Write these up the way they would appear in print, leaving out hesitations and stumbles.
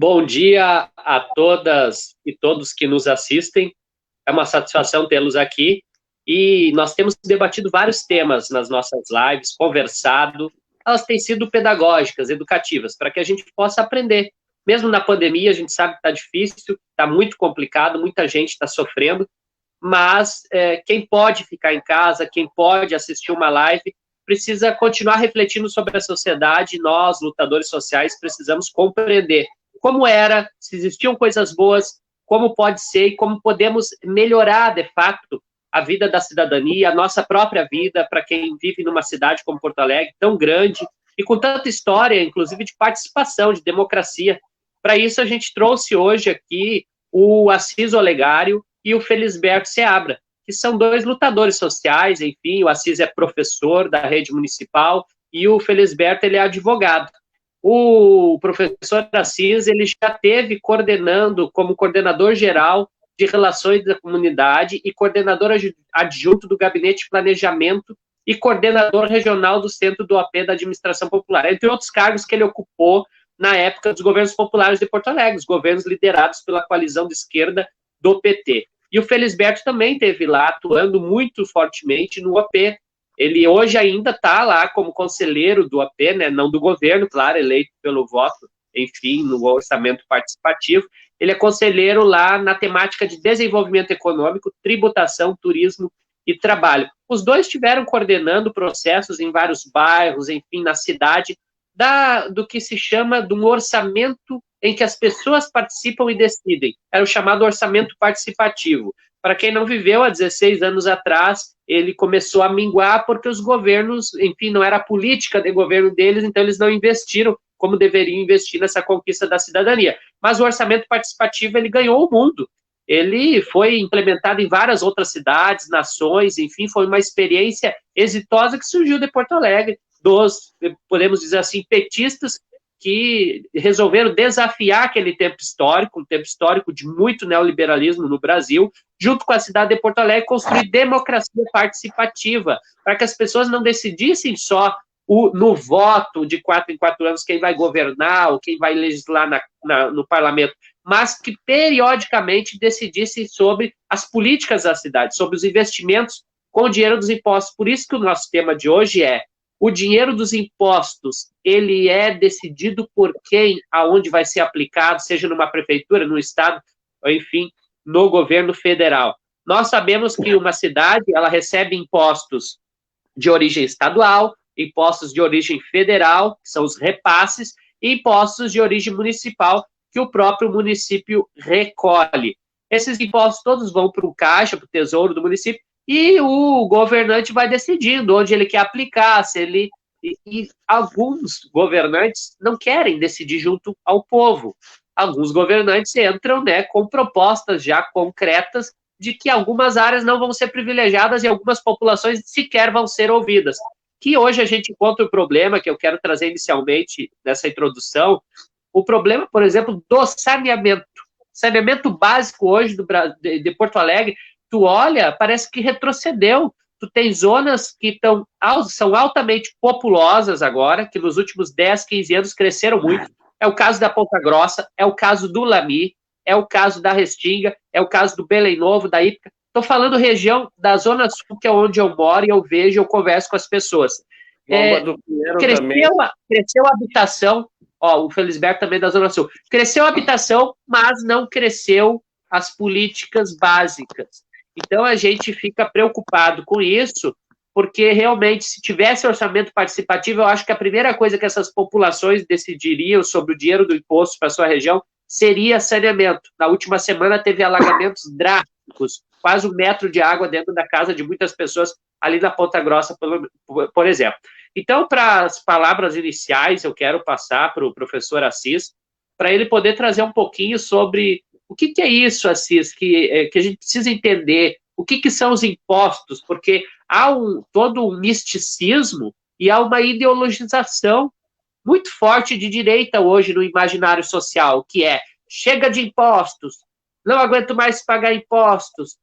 Bom dia a todas e todos que nos assistem. É uma satisfação tê-los aqui. E nós temos debatido vários temas nas nossas lives, conversado. Elas têm sido pedagógicas, educativas, para que a gente possa aprender. Mesmo na pandemia, a gente sabe que está difícil, está muito complicado, muita gente está sofrendo, mas quem pode ficar em casa, quem pode assistir uma live, precisa continuar refletindo sobre a sociedade. Nós, lutadores sociais, precisamos compreender como era, se existiam coisas boas, como pode ser e como podemos melhorar, de fato, a vida da cidadania, a nossa própria vida, para quem vive numa cidade como Porto Alegre, tão grande, e com tanta história, inclusive de participação, de democracia. Para isso, a gente trouxe hoje aqui o Assis Olegário e o Felisberto Seabra, que são dois lutadores sociais. Enfim, o Assis é professor da rede municipal e o Felisberto, ele é advogado. O professor Assis, ele já teve coordenando como coordenador geral de relações da comunidade e coordenador adjunto do Gabinete de Planejamento e coordenador regional do Centro do AP da Administração Popular, entre outros cargos que ele ocupou na época dos governos populares de Porto Alegre, os governos liderados pela coalizão de esquerda do PT. E o Felisberto também esteve lá, atuando muito fortemente no AP. Ele hoje ainda está lá como conselheiro do AP, né, não do governo, claro, eleito pelo voto, enfim, no orçamento participativo. Ele é conselheiro lá na temática de desenvolvimento econômico, tributação, turismo e trabalho. Os dois estiveram coordenando processos em vários bairros, enfim, na cidade, do que se chama de um orçamento em que as pessoas participam e decidem. Era o chamado orçamento participativo. Para quem não viveu, há 16 anos atrás, ele começou a minguar porque os governos, enfim, não era a política de governo deles, então eles não investiram como deveriam investir nessa conquista da cidadania. Mas o orçamento participativo, ele ganhou o mundo. Ele foi implementado em várias outras cidades, nações, enfim, foi uma experiência exitosa que surgiu de Porto Alegre, dos, podemos dizer assim, petistas que resolveram desafiar aquele tempo histórico, um tempo histórico de muito neoliberalismo no Brasil, junto com a cidade de Porto Alegre, construir democracia participativa, para que as pessoas não decidissem só no voto de 4 em 4 anos quem vai governar ou quem vai legislar no parlamento, mas que periodicamente decidissem sobre as políticas da cidade, sobre os investimentos com o dinheiro dos impostos. Por isso que o nosso tema de hoje é: o dinheiro dos impostos, ele é decidido por quem, aonde vai ser aplicado, seja numa prefeitura, no estado, ou enfim, no governo federal. Nós sabemos que uma cidade, ela recebe impostos de origem estadual, impostos de origem federal, que são os repasses, e impostos de origem municipal, que o próprio município recolhe. Esses impostos todos vão para o caixa, para o tesouro do município, e o governante vai decidindo onde ele quer aplicar, se ele... E alguns governantes não querem decidir junto ao povo. Alguns governantes entram, né, com propostas já concretas de que algumas áreas não vão ser privilegiadas e algumas populações sequer vão ser ouvidas. Que hoje a gente encontra o problema, que eu quero trazer inicialmente nessa introdução, o problema, por exemplo, do saneamento. Saneamento básico hoje de Porto Alegre, tu olha, parece que retrocedeu. Tu tem zonas que são altamente populosas agora, que nos últimos 10, 15 anos cresceram muito. É o caso da Ponta Grossa, é o caso do Lami, é o caso da Restinga, é o caso do Belém Novo, da Ípica. Estou falando região da Zona Sul, que é onde eu moro e eu vejo, eu converso com as pessoas. Cresceu a habitação, o Felisberto também da Zona Sul. Cresceu a habitação, mas não cresceu as políticas básicas. Então, a gente fica preocupado com isso, porque realmente, se tivesse orçamento participativo, eu acho que a primeira coisa que essas populações decidiriam sobre o dinheiro do imposto para a sua região seria saneamento. Na última semana, teve alagamentos drásticos, quase 1 metro de água dentro da casa de muitas pessoas ali na Ponta Grossa, por exemplo. Então, para as palavras iniciais, eu quero passar para o professor Assis, para ele poder trazer um pouquinho sobre o que é isso, Assis, que a gente precisa entender, o que são os impostos, porque há todo um misticismo e há uma ideologização muito forte de direita hoje no imaginário social, que é: chega de impostos, não aguento mais pagar impostos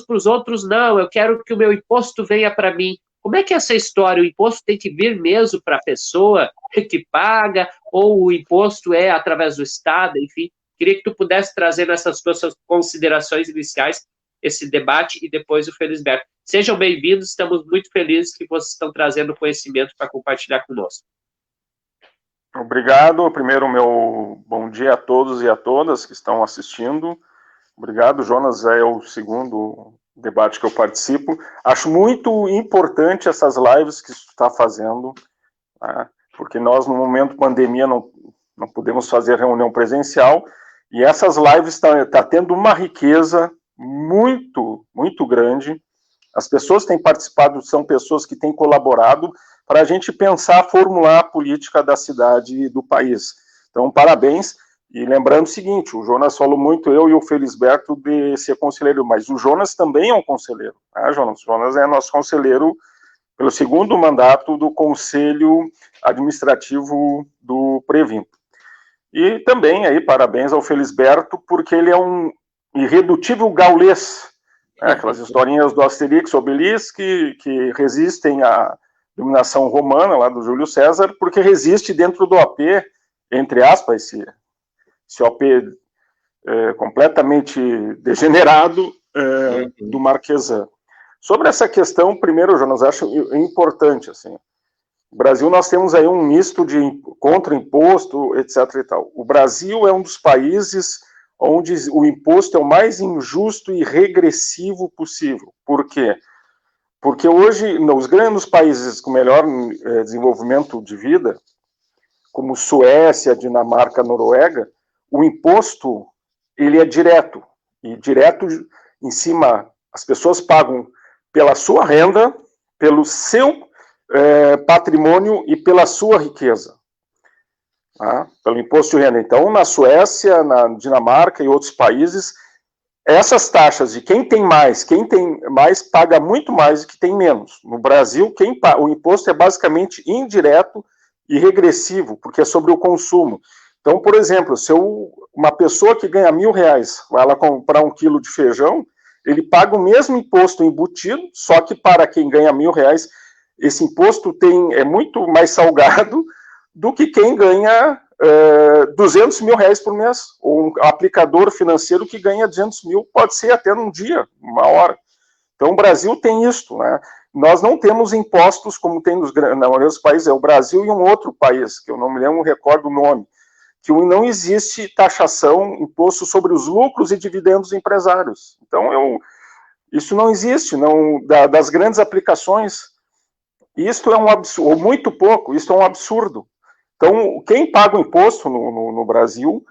para os outros não, eu quero que o meu imposto venha para mim. Como é que é essa história? O imposto tem que vir mesmo para a pessoa que paga, ou o imposto é através do Estado, enfim? Queria que tu pudesse trazer nessas tuas considerações iniciais esse debate e depois o Felisberto. Sejam bem-vindos, estamos muito felizes que vocês estão trazendo conhecimento para compartilhar conosco. Obrigado. Primeiro, meu bom dia a todos e a todas que estão assistindo. Obrigado, Jonas. É o segundo debate que eu participo. Acho muito importante essas lives que você está fazendo, né? Porque nós, no momento de pandemia, não podemos fazer reunião presencial, e essas lives tá tendo uma riqueza muito, muito grande. As pessoas que têm participado são pessoas que têm colaborado para a gente pensar, formular a política da cidade e do país. Então, parabéns. E lembrando o seguinte, o Jonas falou muito, eu e o Felisberto, de ser conselheiro, mas o Jonas também é um conselheiro, né, Jonas? O Jonas é nosso conselheiro pelo segundo mandato do Conselho Administrativo do Previnto. E também, aí, parabéns ao Felisberto, porque ele é um irredutível gaulês, né, aquelas historinhas do Asterix, Obelix, que resistem à dominação romana, lá do Júlio César, porque resiste dentro do OP, entre aspas, esse OP completamente degenerado do Marquesan. Sobre essa questão, primeiro, Jonas, acho importante, assim, no Brasil nós temos aí um misto de contra-imposto, etc. e tal. O Brasil é um dos países onde o imposto é o mais injusto e regressivo possível. Por quê? Porque hoje, nos grandes países com melhor desenvolvimento de vida, como Suécia, Dinamarca, Noruega, o imposto ele é direto, e direto em cima, as pessoas pagam pela sua renda, pelo seu patrimônio e pela sua riqueza, tá? Pelo imposto de renda. Então, na Suécia, na Dinamarca e outros países, essas taxas de quem tem mais paga muito mais do que tem menos. No Brasil, o imposto é basicamente indireto e regressivo, porque é sobre o consumo. Então, por exemplo, se uma pessoa que ganha R$1.000 vai lá comprar 1 quilo de feijão, ele paga o mesmo imposto embutido, só que para quem ganha R$1.000, esse imposto é muito mais salgado do que quem ganha R$200.000 por mês, ou um aplicador financeiro que ganha 200 mil, pode ser até num dia, uma hora. Então, o Brasil tem isso, né? Nós não temos impostos como tem na maioria dos países, é o Brasil e um outro país, que eu não me lembro, não recordo o nome, que não existe taxação, imposto sobre os lucros e dividendos empresários. Então, isso não existe, das grandes aplicações. Isto é um absurdo, ou muito pouco, isso é um absurdo. Então, quem paga o imposto no Brasil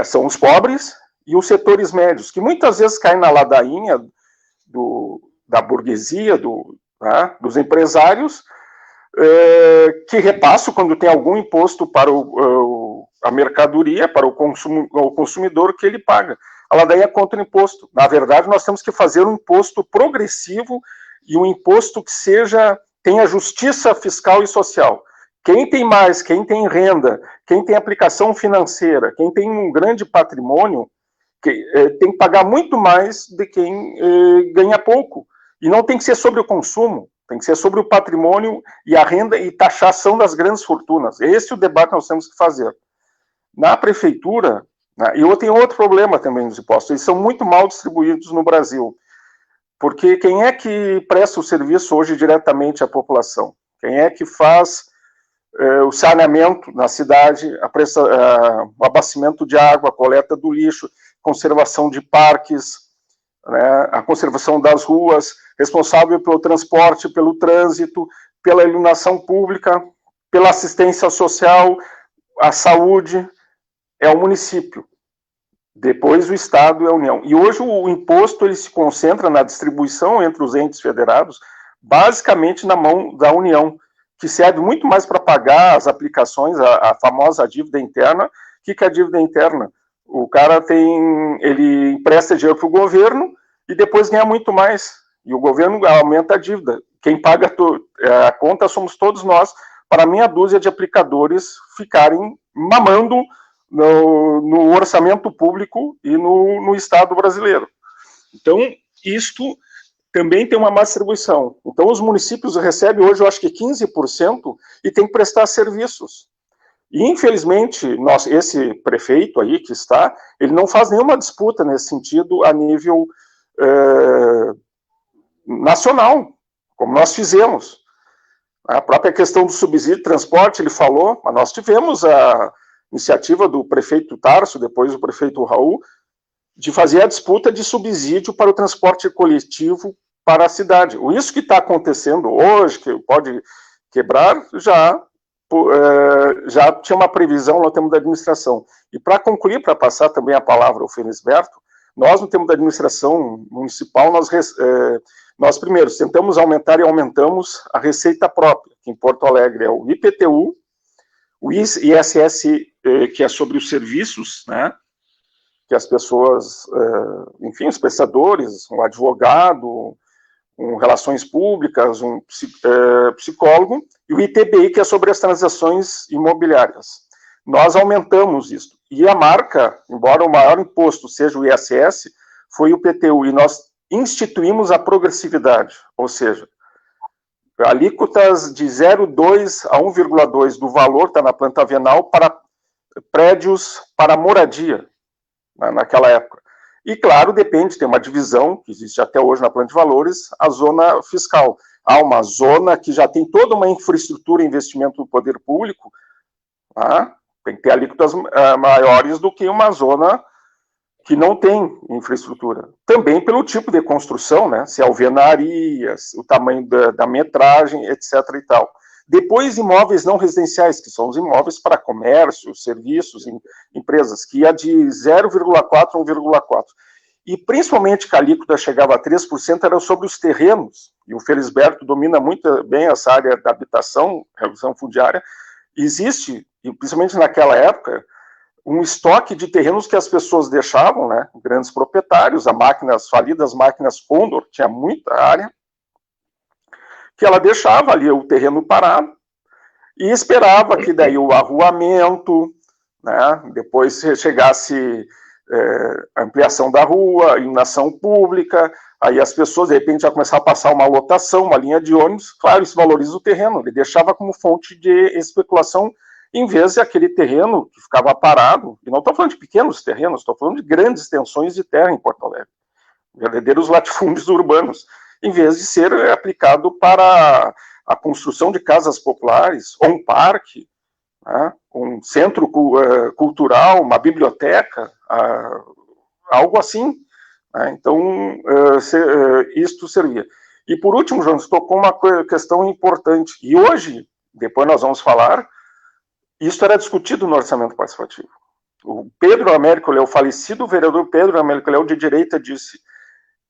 são os pobres e os setores médios, que muitas vezes caem na ladainha da burguesia, dos empresários, que repassam quando tem algum imposto para a mercadoria, para o consumidor que ele paga. A ladainha é contra o imposto. Na verdade, nós temos que fazer um imposto progressivo e um imposto que tenha justiça fiscal e social. Quem tem mais, quem tem renda, quem tem aplicação financeira, quem tem um grande patrimônio, tem que pagar muito mais de quem ganha pouco. E não tem que ser sobre o consumo, tem que ser sobre o patrimônio e a renda e taxação das grandes fortunas. Esse é o debate que nós temos que fazer. Na prefeitura, né, e tem outro problema também nos impostos, eles são muito mal distribuídos no Brasil. Porque quem é que presta o serviço hoje diretamente à população? Quem é que faz o saneamento na cidade, o abastecimento de água, a coleta do lixo, conservação de parques, né, a conservação das ruas, responsável pelo transporte, pelo trânsito, pela iluminação pública, pela assistência social, a saúde, é o município. Depois o Estado e a União. E hoje o imposto ele se concentra na distribuição entre os entes federados, basicamente na mão da União, que serve muito mais para pagar as aplicações, a famosa dívida interna. O que é a dívida interna? O cara ele empresta dinheiro para o governo e depois ganha muito mais. E o governo aumenta a dívida. Quem paga a conta somos todos nós, para meia dúzia de aplicadores ficarem mamando no orçamento público e no Estado brasileiro. Então, isto também tem uma má distribuição. Então, os municípios recebem hoje, eu acho que 15%, e tem que prestar serviços. E, infelizmente, esse prefeito aí que está, ele não faz nenhuma disputa nesse sentido a nível nacional, como nós fizemos. A própria questão do subsídio de transporte, ele falou, mas nós tivemos a iniciativa do prefeito Tarso, depois do prefeito Raul, de fazer a disputa de subsídio para o transporte coletivo para a cidade. Isso que está acontecendo hoje, que pode quebrar, já tinha uma previsão no termo da administração. E para concluir, para passar também a palavra ao Felisberto, nós, no termo da administração municipal, nós primeiro tentamos aumentar e aumentamos a receita própria, que em Porto Alegre é o IPTU, o ISS, que é sobre os serviços, né, que as pessoas, enfim, os prestadores, um advogado, relações públicas, um psicólogo, e o ITBI, que é sobre as transações imobiliárias. Nós aumentamos isso. E a marca, embora o maior imposto seja o ISS, foi o IPTU, e nós instituímos a progressividade, ou seja, alíquotas de 0,2 a 1,2 do valor, está na planta venal, para prédios para moradia, naquela época. E, claro, depende, tem uma divisão, que existe até hoje na planta de valores, a zona fiscal. Há uma zona que já tem toda uma infraestrutura e investimento do poder público, tem que ter alíquotas maiores do que uma zona que não tem infraestrutura. Também pelo tipo de construção, né? Se é alvenaria, o tamanho da metragem, etc. e tal. Depois, imóveis não residenciais, que são os imóveis para comércio, serviços, empresas, que ia de 0,4 a 1,4. E, principalmente, que a alíquota chegava a 3%, era sobre os terrenos, e o Felisberto domina muito bem essa área da habitação, revolução fundiária. Existe, e principalmente naquela época, um estoque de terrenos que as pessoas deixavam, né, grandes proprietários, as falidas máquinas Condor, tinha muita área, que ela deixava ali o terreno parado e esperava que daí o arruamento, né, depois chegasse a ampliação da rua, iluminação pública, aí as pessoas, de repente, já começavam a passar uma lotação, uma linha de ônibus, claro, isso valoriza o terreno, ele deixava como fonte de especulação, em vez de aquele terreno que ficava parado, e não estou falando de pequenos terrenos, estou falando de grandes extensões de terra em Porto Alegre, verdadeiros latifúndios urbanos, em vez de ser aplicado para a construção de casas populares, ou um parque, né, um centro cultural, uma biblioteca, algo assim. Né, então, isto servia. E por último, João, tocou uma questão importante, e hoje, depois nós vamos falar, isso era discutido no orçamento participativo. O Pedro Américo Leão, o falecido vereador Pedro Américo Leão, de direita, disse: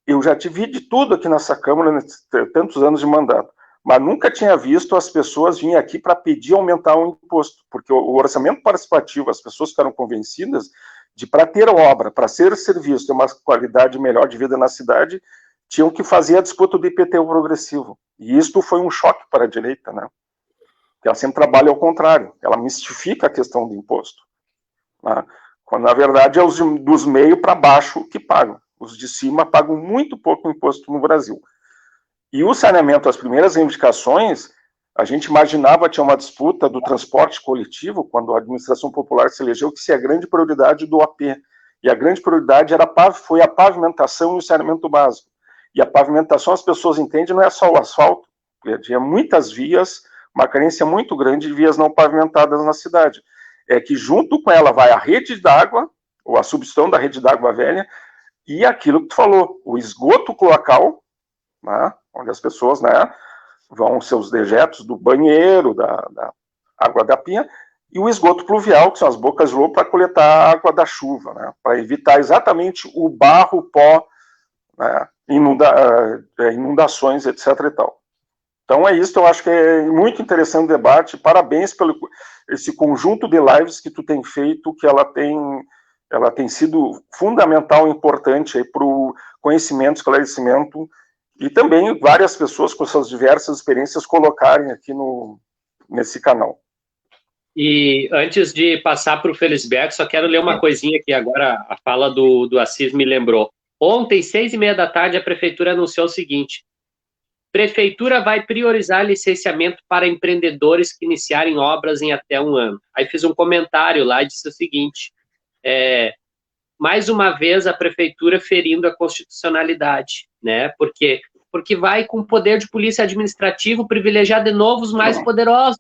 eu já te vi de tudo aqui nessa Câmara, tantos anos de mandato, mas nunca tinha visto as pessoas virem aqui para pedir aumentar o imposto, porque o orçamento participativo, as pessoas ficaram convencidas de, para ter obra, para ser serviço, ter uma qualidade melhor de vida na cidade, tinham que fazer a disputa do IPTU progressivo. E isto foi um choque para a direita, né? Porque ela sempre trabalha ao contrário, ela mistifica a questão do imposto, né? Quando, na verdade, é os dos meio para baixo que pagam. Os de cima pagam muito pouco imposto no Brasil. E o saneamento, as primeiras reivindicações, a gente imaginava, tinha uma disputa do transporte coletivo, quando a administração popular se elegeu, que se a grande prioridade do AP. E a grande prioridade foi a pavimentação e o saneamento básico. E a pavimentação, as pessoas entendem, não é só o asfalto. Tinha muitas vias, uma carência muito grande de vias não pavimentadas na cidade. É que junto com ela vai a rede d'água, ou a substituição da rede d'água velha, e aquilo que tu falou, o esgoto cloacal, né, onde as pessoas, né, vão seus dejetos do banheiro, da água da pia, e o esgoto pluvial, que são as bocas de lobo, para coletar a água da chuva, né, para evitar exatamente o barro, o pó, né, inundações, etc. e tal. Então é isso, eu acho que é muito interessante o debate, parabéns pelo esse conjunto de lives que tu tem feito, que ela tem sido fundamental e importante para o conhecimento, esclarecimento, e também várias pessoas com suas diversas experiências colocarem aqui nesse canal. E antes de passar para o Felisberto, só quero ler uma coisinha aqui agora, a fala do Assis me lembrou. Ontem, 6h30 da tarde, a prefeitura anunciou o seguinte: prefeitura vai priorizar licenciamento para empreendedores que iniciarem obras em até 1 ano. Aí fiz um comentário lá e disse o seguinte, mais uma vez a prefeitura ferindo a constitucionalidade, né? Porque vai com poder de polícia administrativo privilegiar de novo os mais poderosos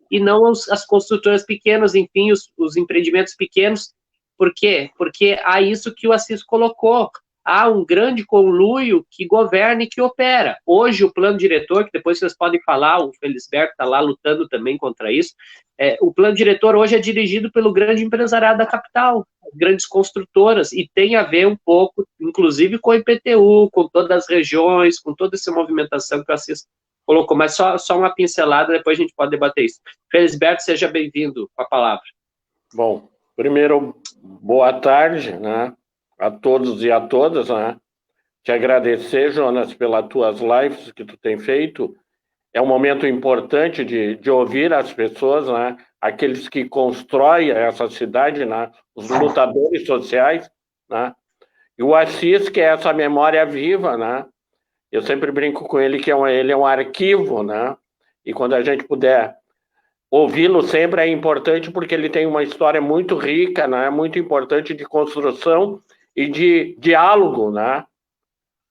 e não as construtoras pequenas, enfim, os empreendimentos pequenos. Por quê? Porque há isso que o Assis colocou. Há um grande conluio que governa e que opera. Hoje, o plano diretor, que depois vocês podem falar, o Felisberto está lá lutando também contra isso, o plano diretor hoje é dirigido pelo grande empresariado da capital, grandes construtoras, e tem a ver um pouco, inclusive, com o IPTU, com todas as regiões, com toda essa movimentação que o Assis colocou, mas só uma pincelada, depois a gente pode debater isso. Felisberto, seja bem-vindo com a palavra. Bom, primeiro, boa tarde, né, a todos e a todas, né, te agradecer, Jonas, pelas tuas lives que tu tem feito. É um momento importante de ouvir as pessoas, né, aqueles que constroem essa cidade, né, os lutadores sociais, né, e o Assis, que é essa memória viva, né, eu sempre brinco com ele que ele é um arquivo, né, e quando a gente puder ouvi-lo sempre é importante porque ele tem uma história muito rica, né, muito importante de construção e de diálogo, né,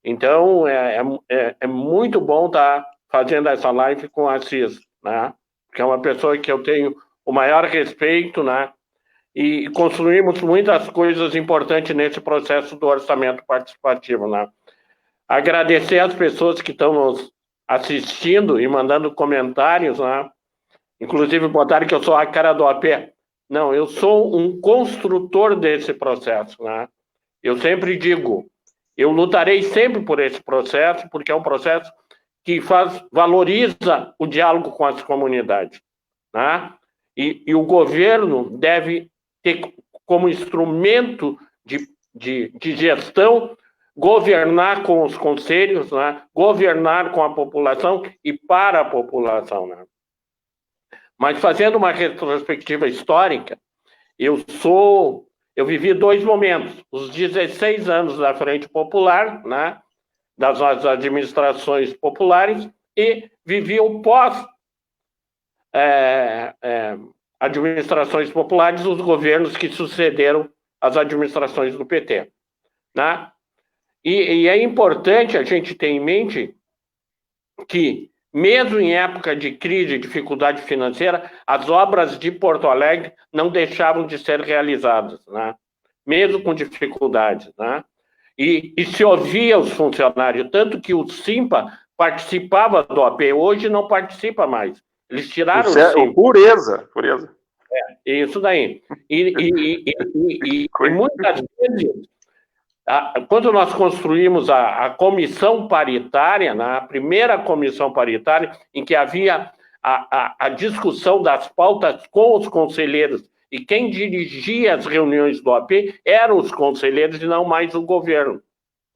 então é muito bom estar fazendo essa live com o Assis, né, que é uma pessoa que eu tenho o maior respeito, né, e construímos muitas coisas importantes nesse processo do orçamento participativo, né. Agradecer às pessoas que estão nos assistindo e mandando comentários, né, inclusive botaram que eu sou a cara do AP. Não, eu sou um construtor desse processo, né, eu sempre digo, eu lutarei sempre por esse processo, porque é um processo que valoriza o diálogo com as comunidades, né? E o governo deve ter como instrumento de gestão governar com os conselhos, né? Governar com a população e para a população, né? Mas fazendo uma retrospectiva histórica, eu vivi 2 momentos, os 16 anos da Frente Popular, né, das nossas administrações populares, e vivi o pós administrações populares, os governos que sucederam as administrações do PT, né? E é importante a gente ter em mente que, mesmo em época de crise e dificuldade financeira, as obras de Porto Alegre não deixavam de ser realizadas, né? Mesmo com dificuldades, né? E se ouvia os funcionários, tanto que o Simpa participava do AP, hoje não participa mais. Eles tiraram o Simpa. Pureza. Isso daí. E muitas vezes, quando nós construímos a comissão paritária, a primeira comissão paritária, em que havia a discussão das pautas com os conselheiros, e quem dirigia as reuniões do AP eram os conselheiros e não mais o governo,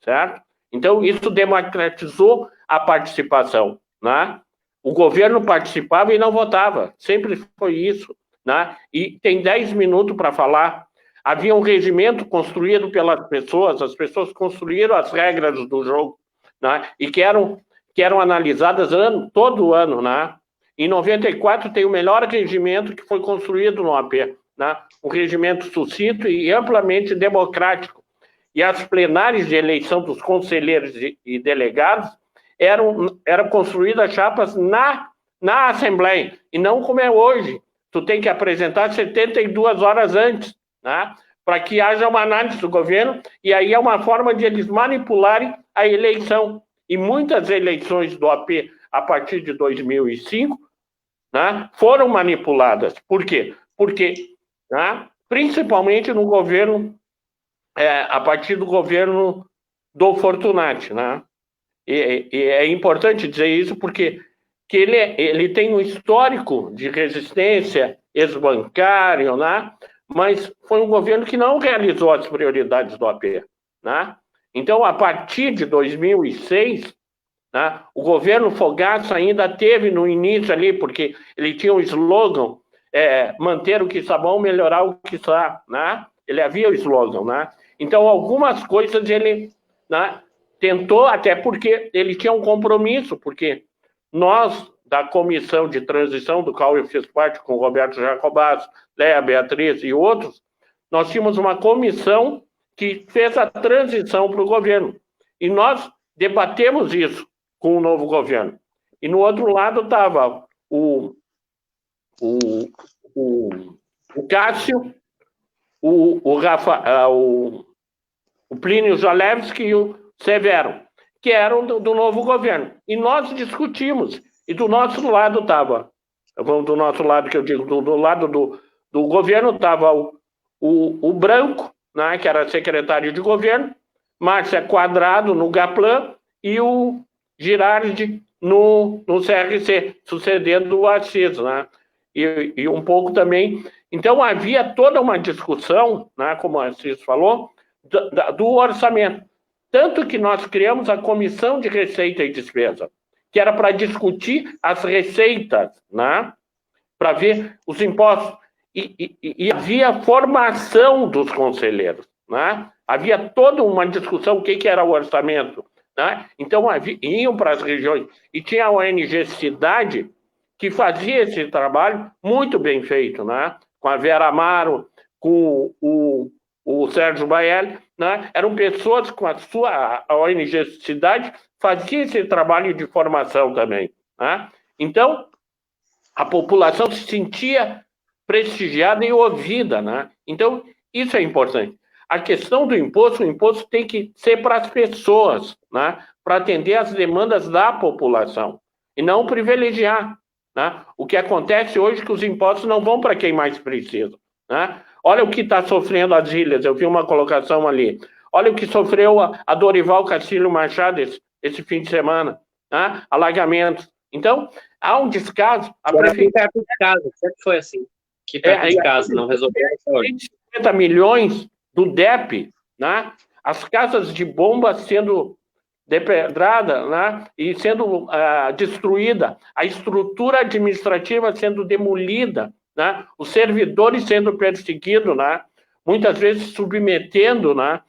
certo? Então, isso democratizou a participação, né? O governo participava e não votava, sempre foi isso, né? E tem 10 minutos para falar. Havia um regimento construído pelas pessoas, as pessoas construíram as regras do jogo, né? E que eram analisadas todo ano, né? Em 94 tem o melhor regimento que foi construído no AP, né? Um regimento sucinto e amplamente democrático. E as plenárias de eleição dos conselheiros e delegados eram construídas chapas na Assembleia, e não como é hoje. Tu tem que apresentar 72 horas antes, né, para que haja uma análise do governo, e aí é uma forma de eles manipularem a eleição. E muitas eleições do AP, a partir de 2005, né, foram manipuladas. Por quê? Porque, né, principalmente no governo, a partir do governo do Fortunati, né? E é importante dizer isso porque que ele tem um histórico de resistência ex-bancário, né? Mas foi um governo que não realizou as prioridades do AP, né? Então, a partir de 2006, né, o governo Fogaça ainda teve no início ali, porque ele tinha um slogan, manter o que está bom, melhorar o que está, né? Ele havia o slogan, né? Então, algumas coisas ele né, tentou, até porque ele tinha um compromisso, porque nós, da comissão de transição, do qual eu fiz parte com o Roberto Jacobazzo, Léa, Beatriz e outros, nós tínhamos uma comissão que fez a transição para o governo. E nós debatemos isso com o novo governo. E no outro lado estava o Cássio, o Plínio Zalewski e o Severo, que eram do novo governo. E nós discutimos. E do nosso lado estava, do nosso lado que eu digo, do lado do governo estava o Branco, né, que era secretário de governo, Márcia Quadrado no GAPLAN e o Girardi no CRC, sucedendo o Assis, né? E um pouco também. Então, havia toda uma discussão, né, como o Assis falou, do orçamento. Tanto que nós criamos a Comissão de Receita e Despesa, que era para discutir as receitas, né, para ver os impostos. E havia formação dos conselheiros, né? Havia toda uma discussão, o que era o orçamento, né? Então, iam para as regiões. E tinha a ONG Cidade, que fazia esse trabalho muito bem feito, né? Com a Vera Amaro, com o Sérgio Baelli, né? Eram pessoas com a ONG Cidade, fazia esse trabalho de formação também, né? Então, a população se sentia prestigiada e ouvida, né? Então, isso é importante. A questão do imposto, o imposto tem que ser para as pessoas, né? Para atender às demandas da população, e não privilegiar, né? O que acontece hoje é que os impostos não vão para quem mais precisa, né? Olha o que está sofrendo as ilhas, eu vi uma colocação ali. Olha o que sofreu a Dorival Castilho Machado esse fim de semana, né? Alagamentos. Então, há um descaso. A prefeitura de casa, sempre foi assim. Que perto de casa, não resolveu. 50 milhões do DEP, né? As casas de bomba sendo depedrada, né? E sendo destruída, a estrutura administrativa sendo demolida, né? Os servidores sendo perseguidos, né? Muitas vezes submetendo, né?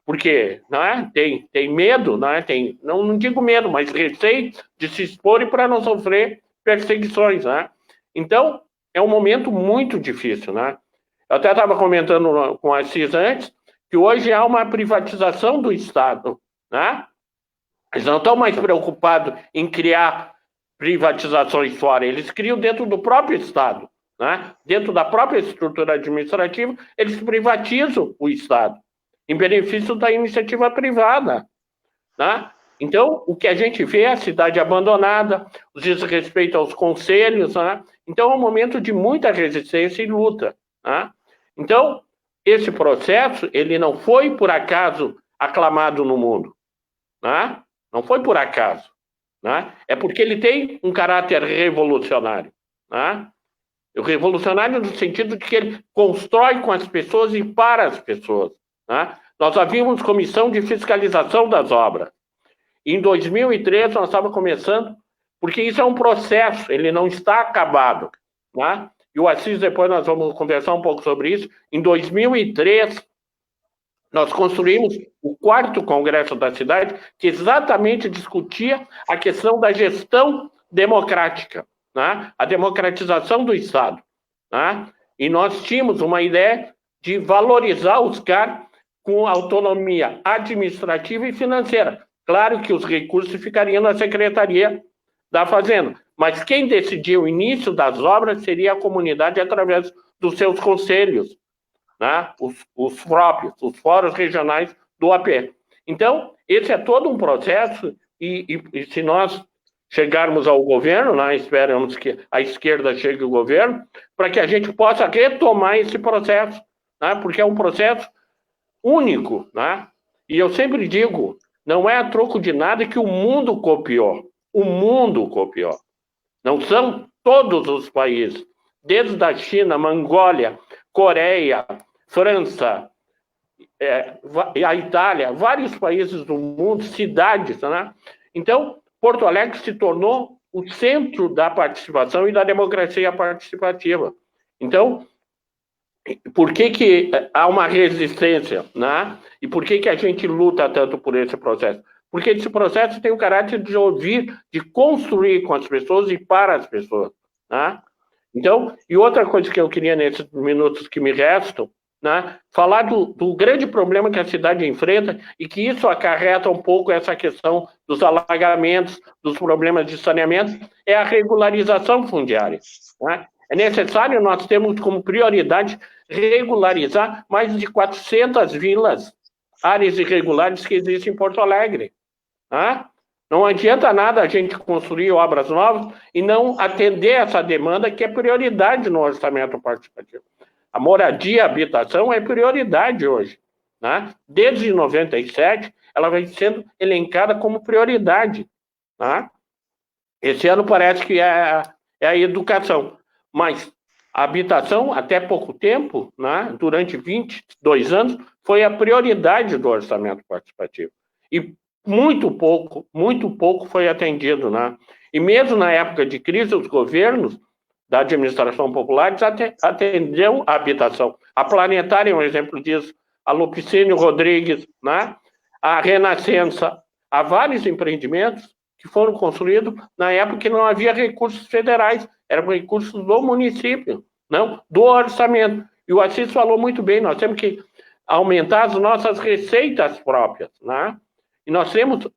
Porque, né? Tem medo, né? Não digo medo, mas receio de se expor para não sofrer perseguições, né? Então, é um momento muito difícil, né? Eu até estava comentando com a Assis antes que hoje há uma privatização do Estado, né? Eles não estão mais preocupados em criar privatizações fora, eles criam dentro do próprio Estado, né? Dentro da própria estrutura administrativa, eles privatizam o Estado, em benefício da iniciativa privada, né? Então, o que a gente vê é a cidade abandonada, o desrespeito aos conselhos, né? Então, é um momento de muita resistência e luta, né? Então, esse processo, ele não foi, por acaso, aclamado no mundo, né? Não foi por acaso, né? É porque ele tem um caráter revolucionário, né? O revolucionário no sentido de que ele constrói com as pessoas e para as pessoas, né? Nós havíamos comissão de fiscalização das obras. Em 2003, nós estávamos começando, porque isso é um processo, ele não está acabado, né? E o Assis, depois nós vamos conversar um pouco sobre isso. Em 2003, nós construímos o 4º Congresso da cidade, que exatamente discutia a questão da gestão democrática, né? A democratização do Estado, né? E nós tínhamos uma ideia de valorizar os caras com autonomia administrativa e financeira. Claro que os recursos ficariam na Secretaria da Fazenda, mas quem decidia o início das obras seria a comunidade através dos seus conselhos, né? Os próprios, os fóruns regionais do AP. Então, esse é todo um processo e se nós chegarmos ao governo, né, esperamos que a esquerda chegue ao governo, para que a gente possa retomar esse processo, né? Porque é um processo único, né? E eu sempre digo, não é a troco de nada que o mundo copiou. O mundo copiou. Não são todos os países, desde a China, Mongólia, Coreia, França, a Itália, vários países do mundo, cidades, né? Então, Porto Alegre se tornou o centro da participação e da democracia participativa. Então, por que há uma resistência, né? E por que a gente luta tanto por esse processo? Porque esse processo tem o caráter de ouvir, de construir com as pessoas e para as pessoas, né? Então, e outra coisa que eu queria nesses minutos que me restam, né, falar do grande problema que a cidade enfrenta e que isso acarreta um pouco essa questão dos alagamentos, dos problemas de saneamento, é a regularização fundiária, né? É necessário, nós temos como prioridade regularizar mais de 400 vilas, áreas irregulares que existem em Porto Alegre, né? Não adianta nada a gente construir obras novas e não atender essa demanda que é prioridade no orçamento participativo. A moradia, a habitação é prioridade hoje, né? Desde 97, ela vem sendo elencada como prioridade, né? Esse ano parece que é a educação, mas a habitação, até pouco tempo, né, durante 22 anos, foi a prioridade do orçamento participativo. E muito pouco foi atendido, né? E mesmo na época de crise, os governos da administração popular atenderam a habitação. A Planetária é um exemplo disso, a Lupicínio Rodrigues, né? A Renascença, há vários empreendimentos que foram construídos na época que não havia recursos federais, eram recursos do município, não do orçamento. E o Assis falou muito bem, nós temos que aumentar as nossas receitas próprias, né? E nós temos,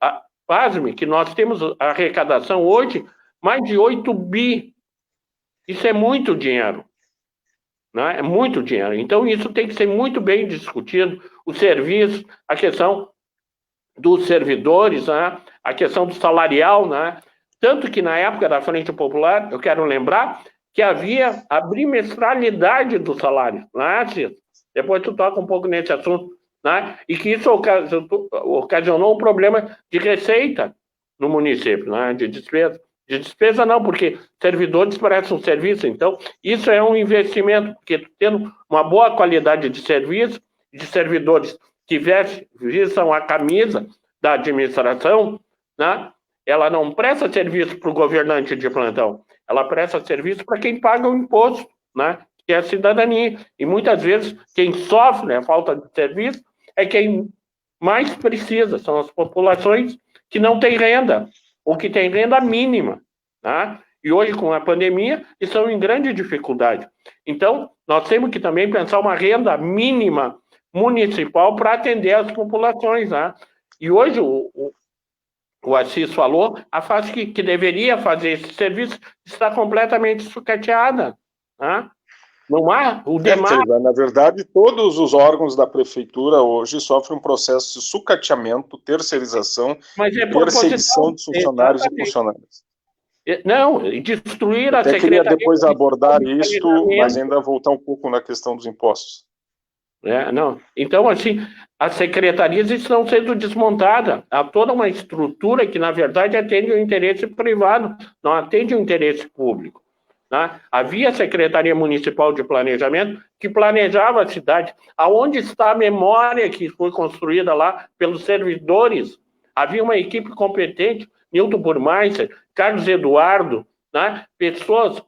pasme, que nós temos a arrecadação hoje mais de 8 bi. Isso é muito dinheiro, né? É muito dinheiro. Então, isso tem que ser muito bem discutido, o serviço, a questão dos servidores, né? A questão do salarial, né? Tanto que na época da Frente Popular, eu quero lembrar que havia a bimestralidade do salário, né, Cícero? Depois tu toca um pouco nesse assunto, né? E que isso ocasionou um problema de receita no município, né? De despesa. De despesa não, porque servidores prestam serviço, então isso é um investimento, porque tendo uma boa qualidade de serviço, de servidores que vistam a camisa da administração, né? Ela não presta serviço para o governante de plantão, ela presta serviço para quem paga o imposto, né? Que é a cidadania. E muitas vezes quem sofre a falta de serviço é quem mais precisa, são as populações que não têm renda, ou que têm renda mínima, tá? E hoje, com a pandemia, estão em grande dificuldade. Então, nós temos que também pensar uma renda mínima municipal para atender as populações, né? E hoje, o Assis falou, a fase que deveria fazer esse serviço está completamente sucateada, né? Não há o demais. Na verdade, todos os órgãos da prefeitura hoje sofrem um processo de sucateamento, terceirização, perseguição de funcionários e funcionárias. Não, destruir a secretaria. Queria depois abordar isto, mas ainda voltar um pouco na questão dos impostos. Não. Então, assim, as secretarias estão sendo desmontadas. Há toda uma estrutura que, na verdade, atende o interesse privado, não atende o interesse público. Né? Havia a Secretaria Municipal de Planejamento que planejava a cidade. Aonde está a memória que foi construída lá pelos servidores? Havia uma equipe competente, Nilton Burmeister, Carlos Eduardo, né? Pessoas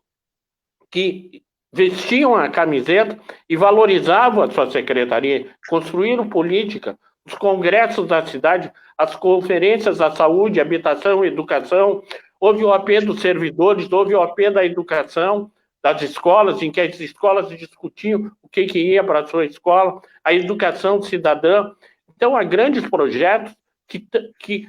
que vestiam a camiseta e valorizavam a sua secretaria, construíram política, os congressos da cidade, as conferências da saúde, habitação, educação. Houve o AP dos servidores, houve o AP da educação, das escolas, em que as escolas discutiam o que ia para a sua escola, a educação cidadã. Então, há grandes projetos que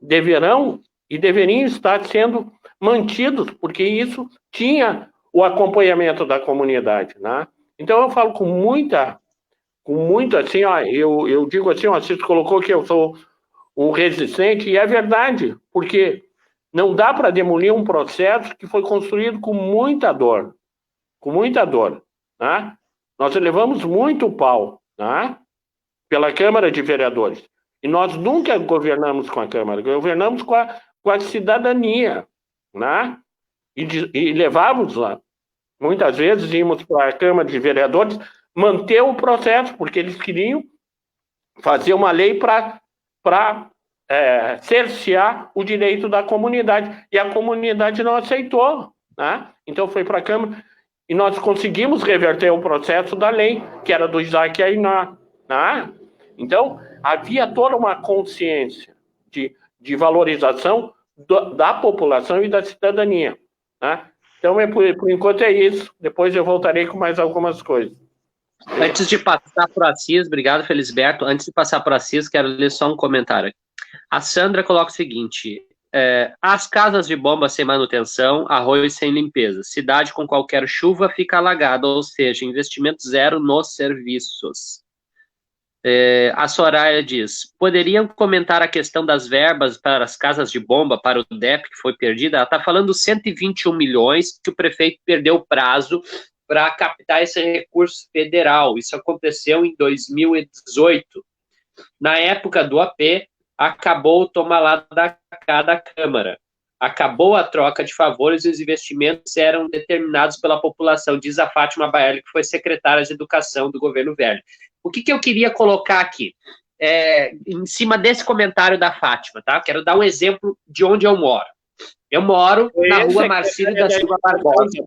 deverão e deveriam estar sendo mantidos, porque isso tinha o acompanhamento da comunidade, né? Então, eu falo com muito assim, ó, eu digo assim, ó, Cícero colocou que eu sou um resistente, e é verdade, porque não dá para demolir um processo que foi construído com muita dor, né? Nós levamos muito pau, né? Pela Câmara de Vereadores, e nós nunca governamos com a Câmara, governamos com a cidadania, né? E levávamos lá. Muitas vezes íamos para a Câmara de Vereadores manter o processo, porque eles queriam fazer uma lei para cercear o direito da comunidade, e a comunidade não aceitou, né? Então foi para a Câmara, e nós conseguimos reverter o processo da lei, que era do Isaac Ainá. Né? Então, havia toda uma consciência de valorização da população e da cidadania. Né? Então, por enquanto é isso. Depois eu voltarei com mais algumas coisas. Antes de passar para o Assis, obrigado, Felisberto. Antes de passar para o Assis, quero ler só um comentário. A Sandra coloca o seguinte: as casas de bomba sem manutenção, arroio sem limpeza. Cidade com qualquer chuva fica alagada, ou seja, investimento zero nos serviços. A Soraya diz: poderiam comentar a questão das verbas para as casas de bomba, para o DEP, que foi perdida? Ela está falando 121 milhões que o prefeito perdeu o prazo para captar esse recurso federal. Isso aconteceu em 2018. Na época do AP, acabou o toma lá da Câmara. Acabou a troca de favores e os investimentos eram determinados pela população, diz a Fátima Baelli, que foi secretária de Educação do governo Verdi. O que eu queria colocar aqui? Em cima desse comentário da Fátima, tá? Quero dar um exemplo de onde eu moro. Eu moro na rua Marcílio da Silva Barbosa.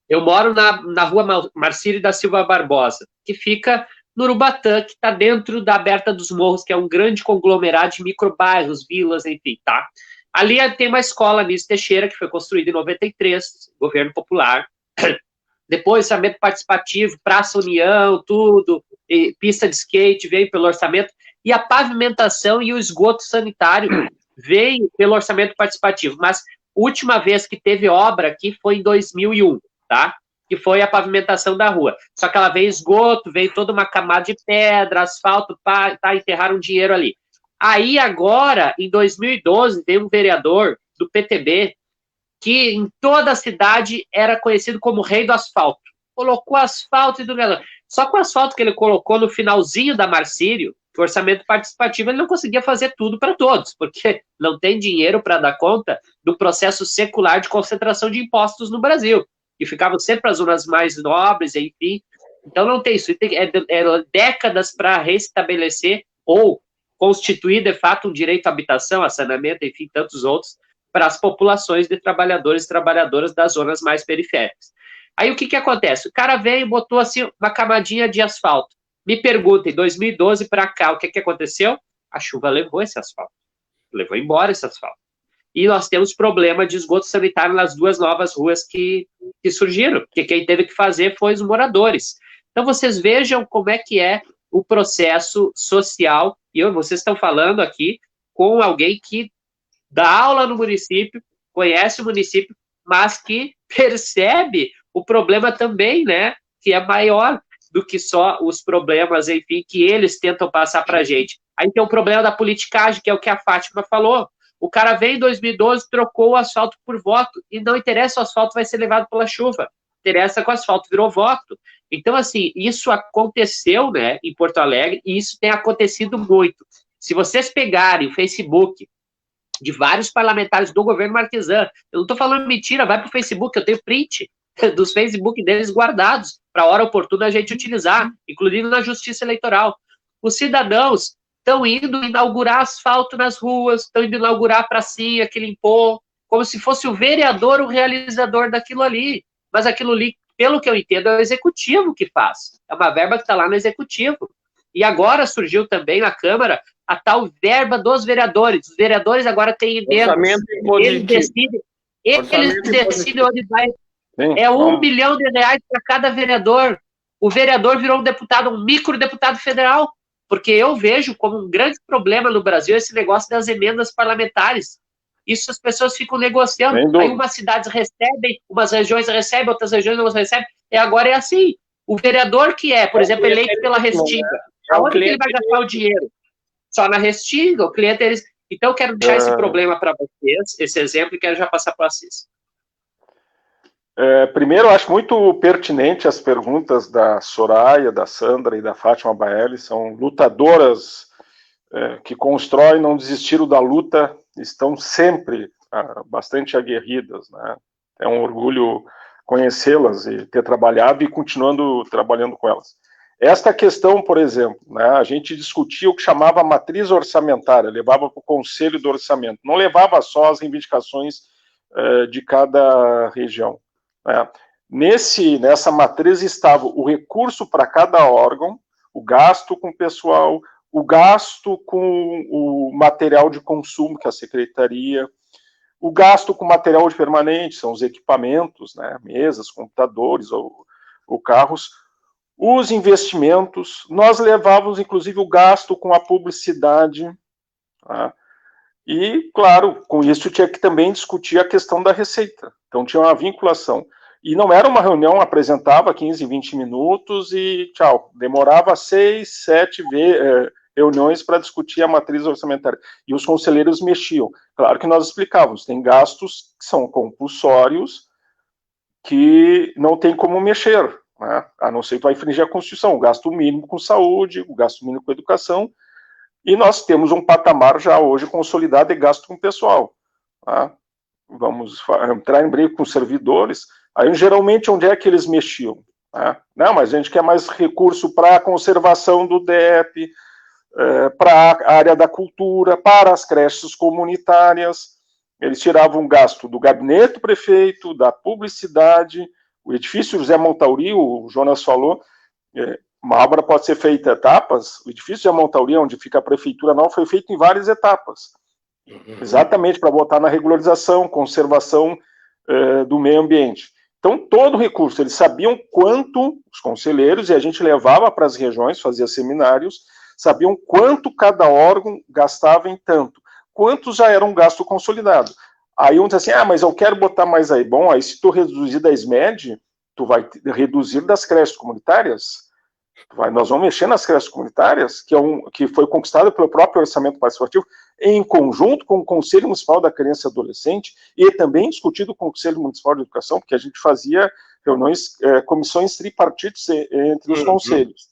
Eu moro na rua Marcílio da Silva Barbosa, que fica no Urubatã, que está dentro da Aberta dos Morros, que é um grande conglomerado de microbairros, vilas, enfim, tá? Ali tem uma escola, Anísio Teixeira, que foi construída em 93, governo popular. Depois, orçamento participativo, Praça União, tudo, pista de skate, veio pelo orçamento. E a pavimentação e o esgoto sanitário veio pelo orçamento participativo. Mas a última vez que teve obra aqui foi em 2001, tá? Que foi a pavimentação da rua. Só que ela veio esgoto, veio toda uma camada de pedra, asfalto, enterraram dinheiro ali. Aí agora, em 2012, veio um vereador do PTB, que em toda a cidade era conhecido como rei do asfalto. Colocou asfalto e do... Só que o asfalto que ele colocou no finalzinho da Marcílio, o orçamento participativo, ele não conseguia fazer tudo para todos, porque não tem dinheiro para dar conta do processo secular de concentração de impostos no Brasil, que ficavam sempre as zonas mais nobres, enfim. Então não tem isso. É décadas para restabelecer ou constituir, de fato, um direito à habitação, a saneamento, enfim, tantos outros, para as populações de trabalhadores e trabalhadoras das zonas mais periféricas. Aí o que acontece? O cara veio e botou assim uma camadinha de asfalto. Me pergunta, em 2012 para cá, o que aconteceu? A chuva levou esse asfalto. Levou embora esse asfalto. E nós temos problema de esgoto sanitário nas duas novas ruas que surgiram, porque quem teve que fazer foi os moradores. Então vocês vejam como é que é o processo social, e vocês estão falando aqui com alguém que dá aula no município, conhece o município, mas que percebe o problema também, né, que é maior do que só os problemas, enfim, que eles tentam passar para a gente. Aí tem o problema da politicagem, que é o que a Fátima falou. O cara veio em 2012, trocou o asfalto por voto, e não interessa, o asfalto vai ser levado pela chuva. Interessa que o asfalto virou voto. Então, assim, isso aconteceu, né, em Porto Alegre, e isso tem acontecido muito. Se vocês pegarem o Facebook de vários parlamentares do governo Marquesan, eu não estou falando mentira, vai para o Facebook, eu tenho print dos Facebook deles guardados, para a hora oportuna a gente utilizar, incluindo na Justiça Eleitoral. Os cidadãos estão indo inaugurar asfalto nas ruas, estão indo inaugurar a pracinha que limpou, como se fosse o vereador o realizador daquilo ali. Mas aquilo ali, pelo que eu entendo, é o executivo que faz. É uma verba que está lá no executivo. E agora surgiu também na Câmara a tal verba dos vereadores. Os vereadores agora têm emendas. Eles decidem onde vai. É R$1 bilhão para cada vereador. O vereador virou um deputado, um microdeputado federal. Porque eu vejo como um grande problema no Brasil esse negócio das emendas parlamentares. Isso as pessoas ficam negociando. Aí umas cidades recebem, umas regiões recebem, outras regiões não recebem. E agora é assim. O vereador que é, por exemplo, eleito pela Restinga, aonde que ele vai gastar o dinheiro? Só na Restinga, o cliente... Então, eu quero deixar esse problema para vocês, esse exemplo, e quero já passar para o Assis. Primeiro, eu acho muito pertinente as perguntas da Soraya, da Sandra e da Fátima Baelli. São lutadoras que constroem, não desistiram da luta, estão sempre bastante aguerridas, né? É um orgulho conhecê-las e ter trabalhado e continuando trabalhando com elas. Esta questão, por exemplo, né, a gente discutia o que chamava matriz orçamentária, levava para o Conselho do Orçamento, não levava só as reivindicações de cada região. Né? Nessa matriz estava o recurso para cada órgão, o gasto com o pessoal, o gasto com o material de consumo que a secretaria, o gasto com material de permanente, são os equipamentos, né, mesas, computadores ou carros, os investimentos, nós levávamos inclusive o gasto com a publicidade, tá? E, claro, com isso tinha que também discutir a questão da receita, então tinha uma vinculação. E não era uma reunião, apresentava 15, 20 minutos e tchau. Demorava 6, 7 reuniões para discutir a matriz orçamentária. E os conselheiros mexiam. Claro que nós explicávamos, tem gastos que são compulsórios, que não tem como mexer, né? A não ser que vai infringir a Constituição. O gasto mínimo com saúde, o gasto mínimo com educação. E nós temos um patamar já hoje consolidado de gasto com pessoal. Tá? Vamos entrar em briga com os servidores. Aí, geralmente, onde é que eles mexiam? Né? Não, mas a gente quer mais recurso para a conservação do DEP, para a área da cultura, para as creches comunitárias. Eles tiravam gasto do gabinete do prefeito, da publicidade, o edifício José Montauri, o Jonas falou, uma obra pode ser feita em etapas, o edifício José Montauri, onde fica a prefeitura não, foi feito em várias etapas, exatamente para botar na regularização, conservação do meio ambiente. Então, todo o recurso, eles sabiam quanto, os conselheiros, e a gente levava para as regiões, fazia seminários, sabiam quanto cada órgão gastava em tanto, quantos já era um gasto consolidado. Aí um diz assim, mas eu quero botar mais aí. Bom, aí se tu reduzir da SMED, tu vai reduzir das creches comunitárias, nós vamos mexer nas creches comunitárias, que foi conquistado pelo próprio orçamento participativo, em conjunto com o Conselho Municipal da Criança e Adolescente, e também discutido com o Conselho Municipal de Educação, porque a gente fazia reuniões, comissões tripartites entre os conselhos,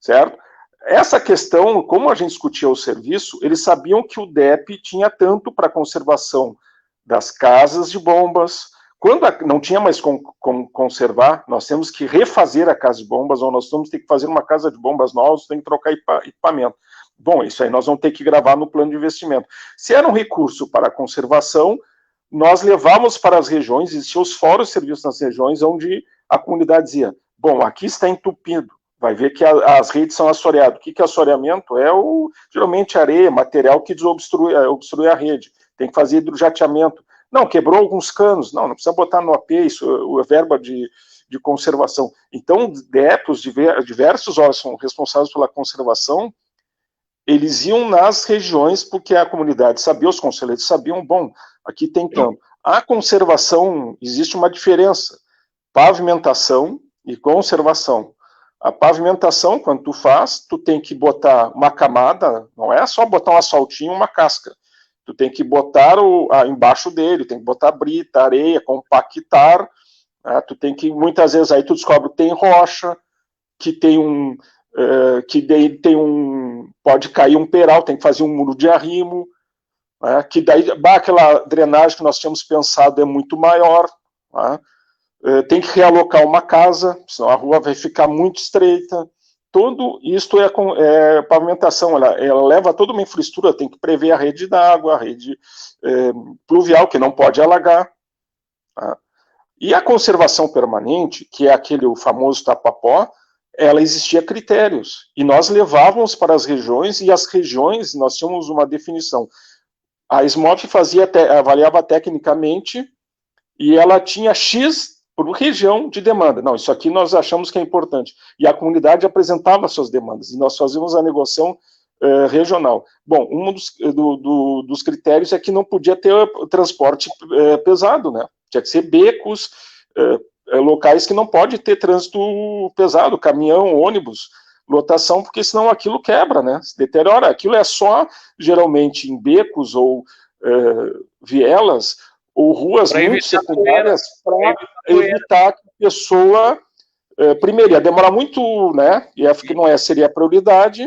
certo? Essa questão, como a gente discutia o serviço, eles sabiam que o DEP tinha tanto para conservação das casas de bombas. Quando não tinha mais como conservar, nós temos que refazer a casa de bombas, ou nós vamos ter que fazer uma casa de bombas nova, tem que trocar equipamento. Bom, isso aí nós vamos ter que gravar no plano de investimento. Se era um recurso para a conservação, nós levávamos para as regiões, existiam os fóruns de serviços nas regiões, onde a comunidade dizia, bom, aqui está entupido, vai ver que as redes são assoreadas. O que é assoreamento? Geralmente areia, material que obstrui a rede. Tem que fazer hidrojateamento. Não, quebrou alguns canos. Não precisa botar no AP, isso é verba de conservação. Então, DEPs, diversos órgãos são responsáveis pela conservação, eles iam nas regiões porque a comunidade sabia, os conselheiros sabiam, bom, aqui tem tanto. A conservação, existe uma diferença, pavimentação e conservação. A pavimentação, quando tu faz, tu tem que botar uma camada, não é só botar um asfaltinho, uma casca. Tu tem que botar embaixo dele, tem que botar brita, areia, compactar, né? Tu tem que, muitas vezes, aí tu descobre que tem rocha, que tem pode cair um peral, tem que fazer um muro de arrimo, né? Que daí, aquela drenagem que nós tínhamos pensado é muito maior, né? Tem que realocar uma casa, senão a rua vai ficar muito estreita. Tudo isto é pavimentação, ela leva toda uma infraestrutura, tem que prever a rede d'água, a rede pluvial, que não pode alagar. Tá? E a conservação permanente, que é o famoso tapapó, ela existia critérios, e nós levávamos para as regiões, e as regiões, nós tínhamos uma definição. A SMOF avaliava tecnicamente, e ela tinha X por região de demanda. Não, isso aqui nós achamos que é importante. E a comunidade apresentava suas demandas, e nós fazíamos a negociação regional. Bom, um dos critérios é que não podia ter transporte pesado, né? Tinha que ser becos, locais que não pode ter trânsito pesado, caminhão, ônibus, lotação, porque senão aquilo quebra, né? Se deteriora. Aquilo é só, geralmente, em becos ou vielas, ou ruas muito secundárias, para evitar que a pessoa, primeiro, ia demorar muito, né, que não seria a prioridade,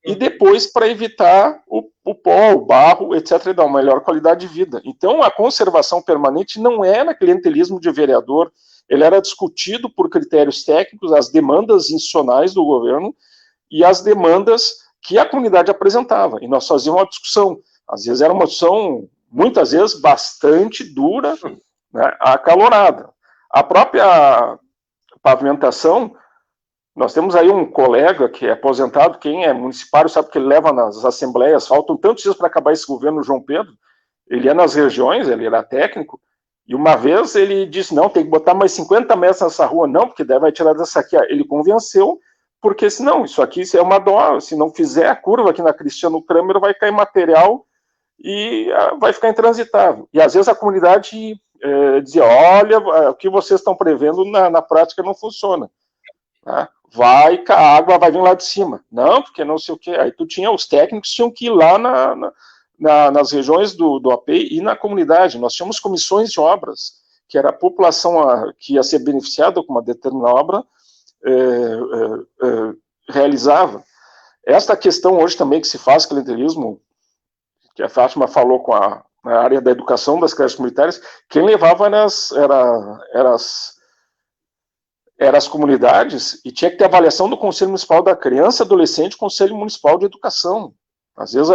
e depois para evitar o pó, o barro, etc., e dar uma melhor qualidade de vida. Então, a conservação permanente não era clientelismo de vereador, ele era discutido por critérios técnicos, as demandas institucionais do governo e as demandas que a comunidade apresentava, e nós fazíamos uma discussão. Às vezes era uma discussão muitas vezes bastante dura, né, acalorada. A própria pavimentação, nós temos aí um colega que é aposentado, quem é municipário sabe que ele leva nas assembleias, faltam tantos dias para acabar esse governo João Pedro, ele é nas regiões, ele era técnico, e uma vez ele disse, não, tem que botar mais 50 metros nessa rua, não, porque daí vai tirar dessa aqui. Ele convenceu, porque senão, isso aqui é uma dó, se não fizer a curva aqui na Cristiano Kramer, vai cair material e vai ficar intransitável. E às vezes a comunidade dizia, olha, o que vocês estão prevendo na prática não funciona. Tá? A água vai vir lá de cima. Não, porque não sei o quê. Aí os técnicos tinham que ir lá nas regiões do AP e na comunidade. Nós tínhamos comissões de obras, que era a população que ia ser beneficiada com uma determinada obra, realizava. Esta questão hoje também que se faz clientelismo, que a Fátima falou com a área da educação das creches comunitárias, quem levava eram as comunidades, e tinha que ter avaliação do Conselho Municipal da Criança, Adolescente e Conselho Municipal de Educação. Às vezes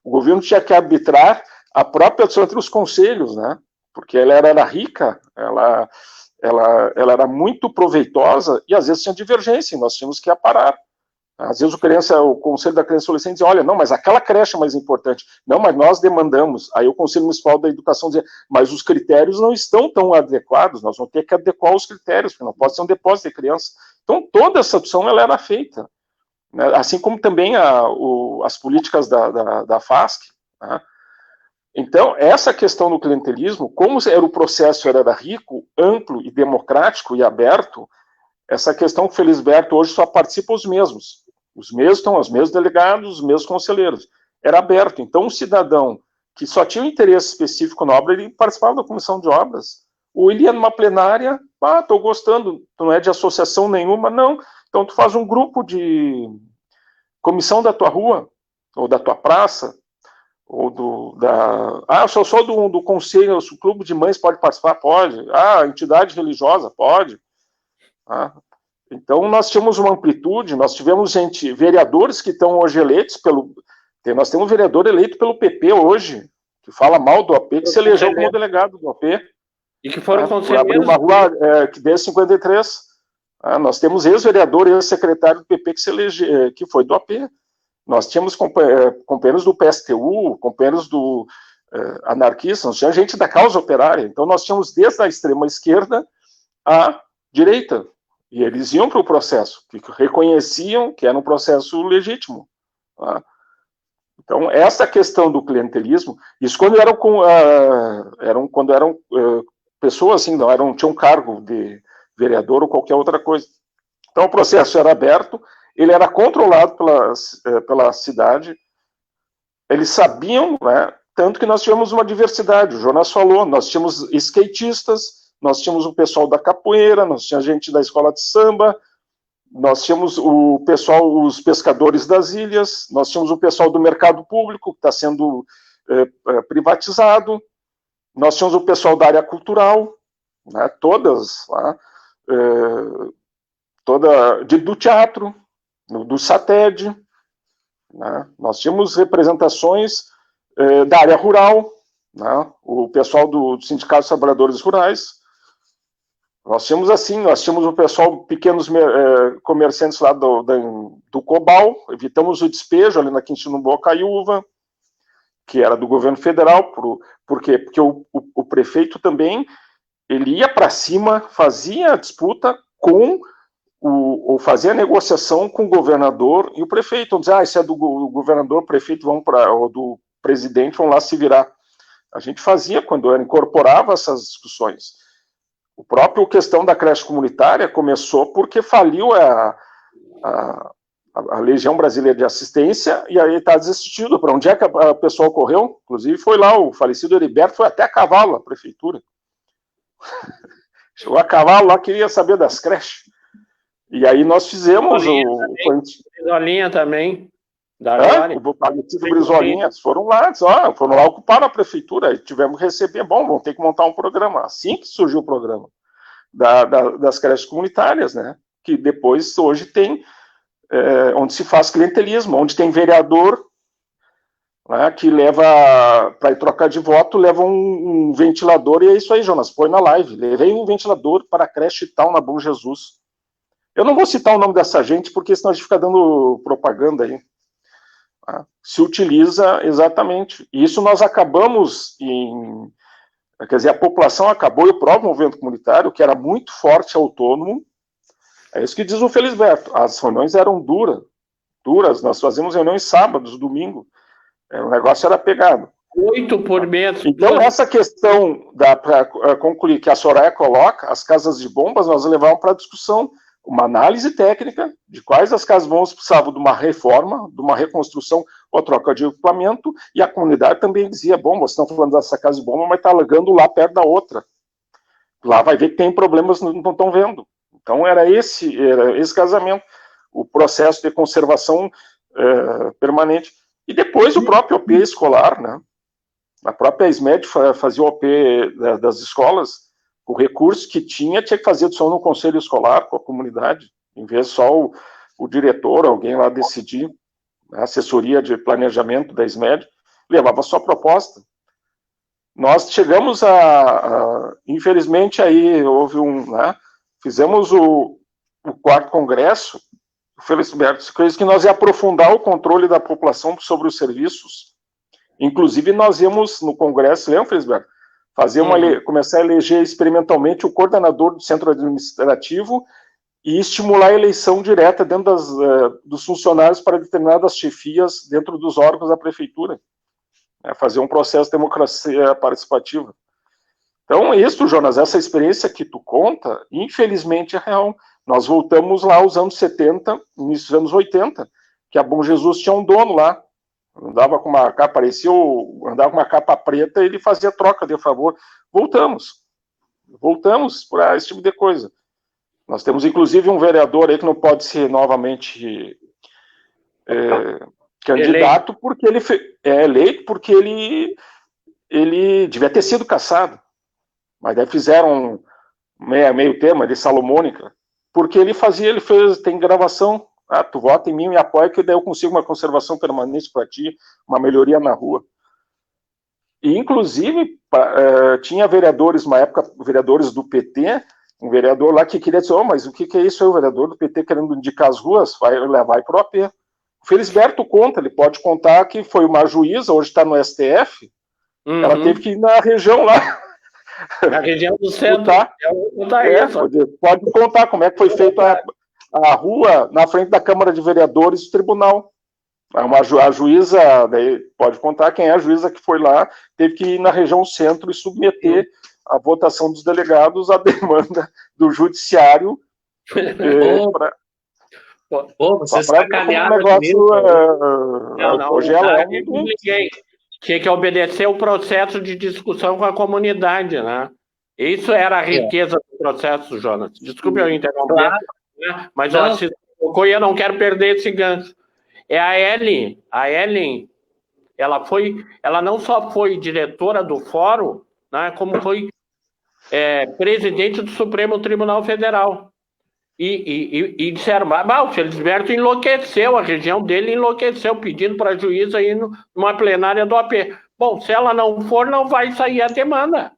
o governo tinha que arbitrar a própria ação entre os conselhos, né? Porque ela era rica, ela era muito proveitosa, e às vezes tinha divergência, e nós tínhamos que aparar. Às vezes o Conselho da Criança e Adolescente dizia, olha, não, mas aquela creche é mais importante. Não, mas nós demandamos. Aí o Conselho Municipal da Educação dizia, mas os critérios não estão tão adequados, nós vamos ter que adequar os critérios, porque não pode ser um depósito de criança. Então, toda essa opção ela era feita. Né? Assim como também as políticas da FASC. Né? Então, essa questão do clientelismo, como o processo era rico, amplo e democrático e aberto, essa questão que o Felisberto hoje só participa os mesmos. Os mesmos delegados, os mesmos conselheiros. Era aberto. Então, um cidadão que só tinha um interesse específico na obra, ele participava da comissão de obras. Ou ele ia numa plenária, estou gostando, tu não é de associação nenhuma, não. Então, tu faz um grupo de comissão da tua rua, ou da tua praça, ou eu sou só do conselho, o clube de mães pode participar? Pode. A entidade religiosa? Pode. Então, nós tínhamos uma amplitude, nós tivemos vereadores que estão hoje eleitos nós temos um vereador eleito pelo PP hoje, que fala mal do AP, que se elegeu como delegado do AP. E que foram conselheiros. Abriu uma rua desde 53. Nós temos ex-vereador e ex-secretário do PP que foi do AP. Nós tínhamos companheiros do PSTU, companheiros do anarquistas, nós tínhamos gente da causa operária. Então, nós tínhamos desde a extrema esquerda à direita. E eles iam para o processo, que reconheciam que era um processo legítimo. Tá? Então, essa questão do clientelismo, isso quando eram pessoas assim, não tinham cargo de vereador ou qualquer outra coisa. Então, o processo era aberto, ele era controlado pela cidade, eles sabiam, né, tanto que nós tivemos uma diversidade, o Jonas falou, nós tínhamos skatistas, nós tínhamos o pessoal da capoeira, nós tínhamos gente da escola de samba, nós tínhamos os pescadores das ilhas, nós tínhamos o pessoal do mercado público, que está sendo privatizado, nós tínhamos o pessoal da área cultural, né, todas lá, do teatro, do SATED, né, nós tínhamos representações da área rural, né, o pessoal do Sindicato dos Trabalhadores Rurais. Nós tínhamos o pessoal, pequenos comerciantes lá do Cobal, evitamos o despejo ali na Quintino Bocaiúva, que era do governo federal, por quê? Porque o prefeito também, ele ia para cima, fazia a disputa ou fazia a negociação com o governador e o prefeito. Vamos dizer, isso é do governador, prefeito, ou do presidente, vão lá se virar. A gente fazia, quando incorporava essas discussões. O próprio questão da creche comunitária começou porque faliu a Legião Brasileira de Assistência e aí está desistido. Para onde é que o pessoal correu? Inclusive foi lá, o falecido Heriberto foi até a cavalo, a prefeitura. Chegou a cavalo lá, queria saber das creches. E aí nós fizemos Brizolinha também. O falecido Brizolinha, foram lá ocupar a prefeitura, e tivemos que receber, vamos ter que montar um programa, assim que surgiu o programa das creches comunitárias, né, que depois, hoje tem, onde se faz clientelismo, onde tem vereador né, que leva, para trocar de voto, leva um ventilador, e é isso aí, Jonas, põe na live. Levei um ventilador para a creche tal na Bom Jesus. Eu não vou citar o nome dessa gente, porque senão a gente fica dando propaganda aí. Tá? Se utiliza exatamente. E isso nós acabamos quer dizer, a população acabou, e o próprio movimento comunitário, que era muito forte, autônomo, é isso que diz o Felisberto, as reuniões eram duras, nós fazíamos reuniões sábados, domingo, o negócio era pegado. 8 por mês. Então, essa questão, para concluir, que a Soraya coloca, as casas de bombas, nós levávamos para discussão uma análise técnica de quais as casas de bombas precisavam de uma reforma, de uma reconstrução ou troca de equipamento, e a comunidade também dizia, bom, vocês estão falando dessa casa de bomba, mas está alugando lá perto da outra. Lá vai ver que tem problemas, não estão vendo. Então, era esse casamento, o processo de conservação permanente. E depois o próprio OP escolar, né? A própria SMED fazia o OP das escolas, o recurso que tinha que fazer só no conselho escolar, com a comunidade, em vez de só o diretor, alguém lá decidir, a assessoria de planejamento da SMED, levava só proposta. Nós chegamos infelizmente, aí houve né, fizemos o 4º congresso, o Felisberto disse que nós ia aprofundar o controle da população sobre os serviços. Inclusive, nós íamos no congresso, lembra, Felisberto? Começar a eleger experimentalmente o coordenador do centro administrativo e estimular a eleição direta dentro dos funcionários para determinadas chefias dentro dos órgãos da prefeitura. Fazer um processo de democracia participativa. Então, isso, Jonas, essa experiência que tu conta, infelizmente é real. Nós voltamos lá aos anos 70, início dos anos 80, que a Bom Jesus tinha um dono lá, andava com uma capa, andava com uma capa preta e ele fazia troca de favor. Voltamos para esse tipo de coisa. Nós temos, inclusive, um vereador aí que não pode ser novamente candidato, porque ele é eleito, porque ele devia ter sido cassado. Mas daí fizeram meio tema de Salomônica, porque tem gravação, tu vota em mim e apoia, que daí eu consigo uma conservação permanente para ti, uma melhoria na rua. E, inclusive, tinha vereadores, uma época, vereadores do PT, um vereador lá que queria dizer, mas o que é isso aí, o vereador do PT querendo indicar as ruas, vai para o AP. O Felisberto conta, ele pode contar que foi uma juíza, hoje está no STF, ela teve que ir na região lá. Na região do centro. Pode contar como é que foi feita a rua na frente da Câmara de Vereadores do Tribunal. A juíza, daí pode contar quem é a juíza que foi lá, teve que ir na região centro e submeter a votação dos delegados à demanda do judiciário. Vocês sacanearam tinha que obedecer o processo de discussão com a comunidade, né? Isso era a riqueza do processo, Jonas. Desculpe eu interromper, claro. Né? Mas eu não quero perder esse gancho. A Ellen, ela não só foi diretora do fórum, né, como foi presidente do Supremo Tribunal Federal. E disseram, o Felisberto enlouqueceu, a região dele enlouqueceu, pedindo para a juíza ir numa plenária do AP. Bom, se ela não for, não vai sair a demanda.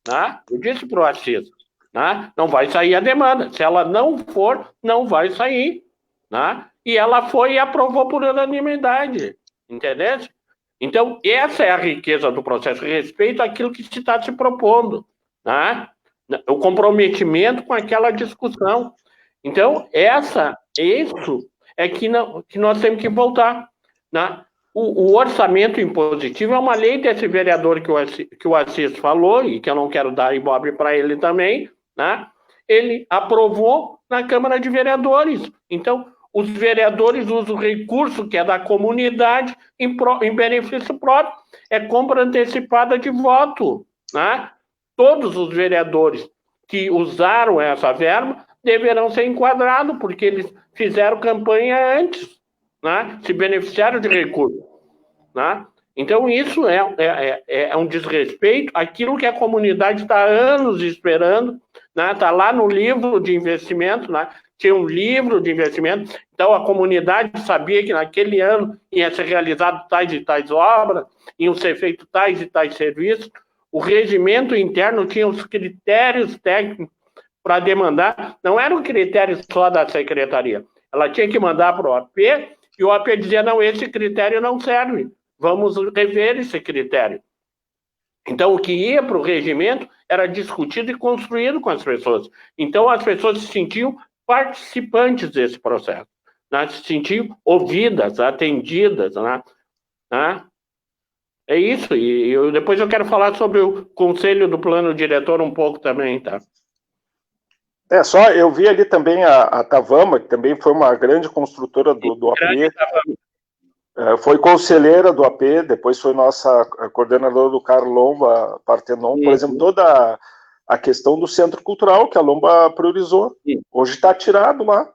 Né? Eu disse para o Assis, né? Não vai sair a demanda. Se ela não for, não vai sair. Né? E ela foi e aprovou por unanimidade. Entendeu? Então, essa é a riqueza do processo, respeito àquilo que se está se propondo. Né? O comprometimento com aquela discussão. Então, isso é que nós temos que voltar. Né? O orçamento impositivo é uma lei desse vereador que o Assis falou, e que eu não quero dar ibope para ele também, né? Ele aprovou na Câmara de Vereadores. Então, os vereadores usam o recurso que é da comunidade em benefício próprio. É compra antecipada de voto. Né? Todos os vereadores que usaram essa verba deverão ser enquadrados, porque eles fizeram campanha antes, né? Se beneficiaram de recursos. Né? Então, isso é um desrespeito àquilo que a comunidade está há anos esperando né? Está lá no livro de investimento, né? Tinha um livro de investimento, então a comunidade sabia que naquele ano ia ser realizado tais e tais obras, iam ser feitos tais e tais serviços. O regimento interno tinha os critérios técnicos para demandar, não era um critério só da secretaria, ela tinha que mandar para o AP, e o AP dizia, não, esse critério não serve, vamos rever esse critério. Então, o que ia para o regimento era discutido e construído com as pessoas. Então, as pessoas se sentiam participantes desse processo, né? Se sentiam ouvidas, atendidas, né? É isso, e depois eu quero falar sobre o conselho do plano diretor um pouco também, tá? Só eu vi ali também a Tavama, que também foi uma grande construtora do AP, foi conselheira do AP, depois foi nossa coordenadora do CAR Lomba Partenon, por exemplo, toda a questão do centro cultural que a Lomba priorizou. Hoje está tirado lá.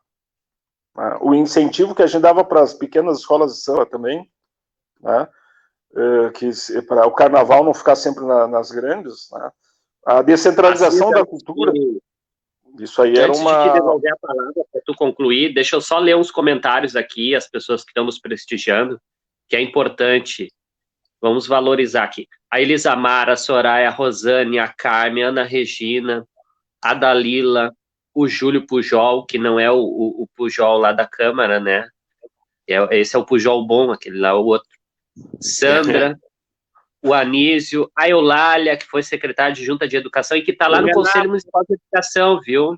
O incentivo que a gente dava para as pequenas escolas de samba também, né? Que para o carnaval não ficar sempre nas grandes, né? A descentralização da cultura. Isso aí era uma... Antes de te devolver a palavra para tu concluir, deixa eu só ler uns comentários aqui, as pessoas que estão nos prestigiando, que é importante. Vamos valorizar aqui. A Elisamara, a Soraya, a Rosane, a Carmen, a Ana Regina, a Dalila, o Júlio Pujol, que não é o Pujol lá da Câmara, né? Esse é o Pujol bom, aquele lá é o outro. Sandra, o Anísio, a Eulália, que foi secretária de Junta de Educação e que está lá no Conselho Municipal de Educação, viu?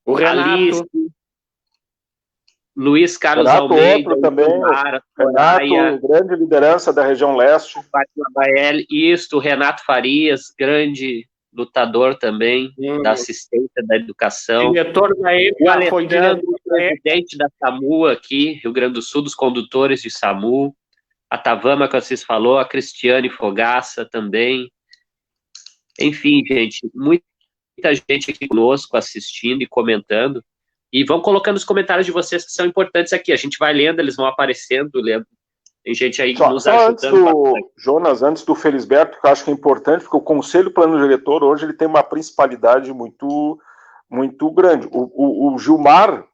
O Renato. Alice, Luiz Carlos Renato, Almeida, outro também, Renato, grande liderança da região leste. Fátima Baelli, o Renato Farias, grande lutador também da assistência da educação. Diretor da EPA, o Alessandro, presidente da SAMU aqui, Rio Grande do Sul, dos condutores de SAMU. A Tavama, que vocês falou, a Cristiane Fogaça também. Enfim, gente, muita gente aqui conosco assistindo e comentando. E vão colocando os comentários de vocês que são importantes aqui. A gente vai lendo, eles vão aparecendo, lendo. Tem gente aí nos ajudando. Jonas, antes do Felisberto, que eu acho que é importante, porque o Conselho Plano Diretor hoje ele tem uma principalidade muito, muito grande. O Gilmar,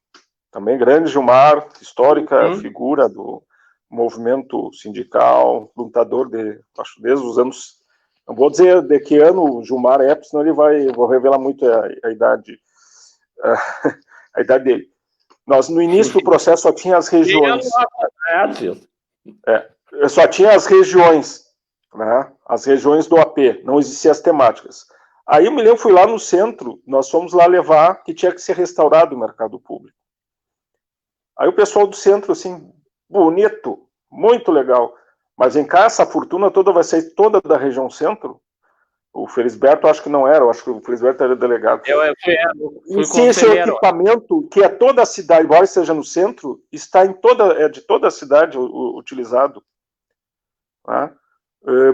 também grande Gilmar, histórica figura do movimento sindical, lutador acho desde os anos, não vou dizer de que ano o Gilmar é, senão vou revelar muito a idade, a idade dele. Nós, no início do processo, só tinha as regiões. Só tinha as regiões, né? As regiões do AP, não existiam as temáticas. Aí eu me lembro, fui lá no centro, nós fomos lá levar que tinha que ser restaurado o mercado público. Aí o pessoal do centro, assim, bonito, muito legal, mas vem cá, essa fortuna toda vai sair toda da região centro? O Felisberto acho que não era, eu acho que o Felisberto era delegado. Fui esse equipamento, que é toda a cidade, embora seja no centro, está de toda a cidade utilizado. Tá?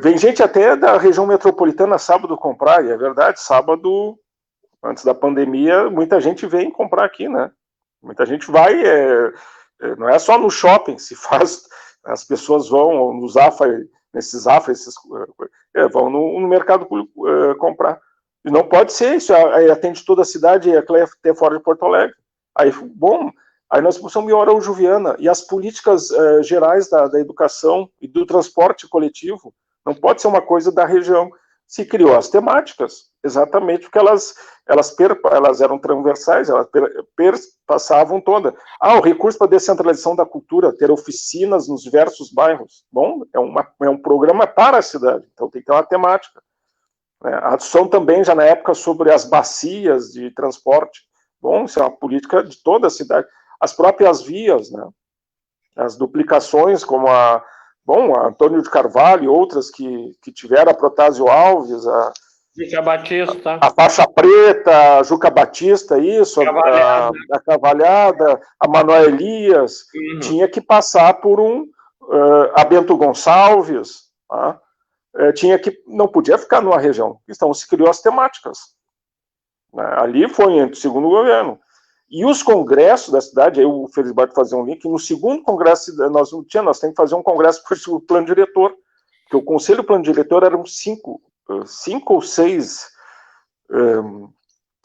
Vem gente até da região metropolitana sábado comprar, e é verdade, sábado, antes da pandemia, muita gente vem comprar aqui, né? Muita gente vai, não é só no shopping, se faz, as pessoas vão nos AFA, nesses AFA, vão no mercado público comprar. E não pode ser isso, aí atende toda a cidade e até fora de Porto Alegre. Aí, bom, aí nós precisamos em Araújo-Viana, e as políticas gerais da educação e do transporte coletivo não pode ser uma coisa da região. Se criou as temáticas, exatamente porque elas eram transversais, elas passavam toda. O recurso para descentralização da cultura, ter oficinas nos diversos bairros. Bom, é um programa para a cidade, então tem que ter uma temática. A discussão também, já na época, sobre as bacias de transporte. Bom, isso é uma política de toda a cidade. As próprias vias, né? As duplicações, como a Antônio de Carvalho e outras que tiveram, a Protásio Alves, Juca Batista. A Faixa Preta, a Juca Batista, isso, a Cavalhada, a Manoel Elias, tinha que passar por a Bento Gonçalves, tá? Não podia ficar numa região, então se criou as temáticas. Ali foi entre o segundo governo. E os congressos da cidade, aí o Felisberto fazia um link, no segundo congresso, nós temos que fazer um congresso para o plano diretor, porque o conselho plano diretor eram cinco ou seis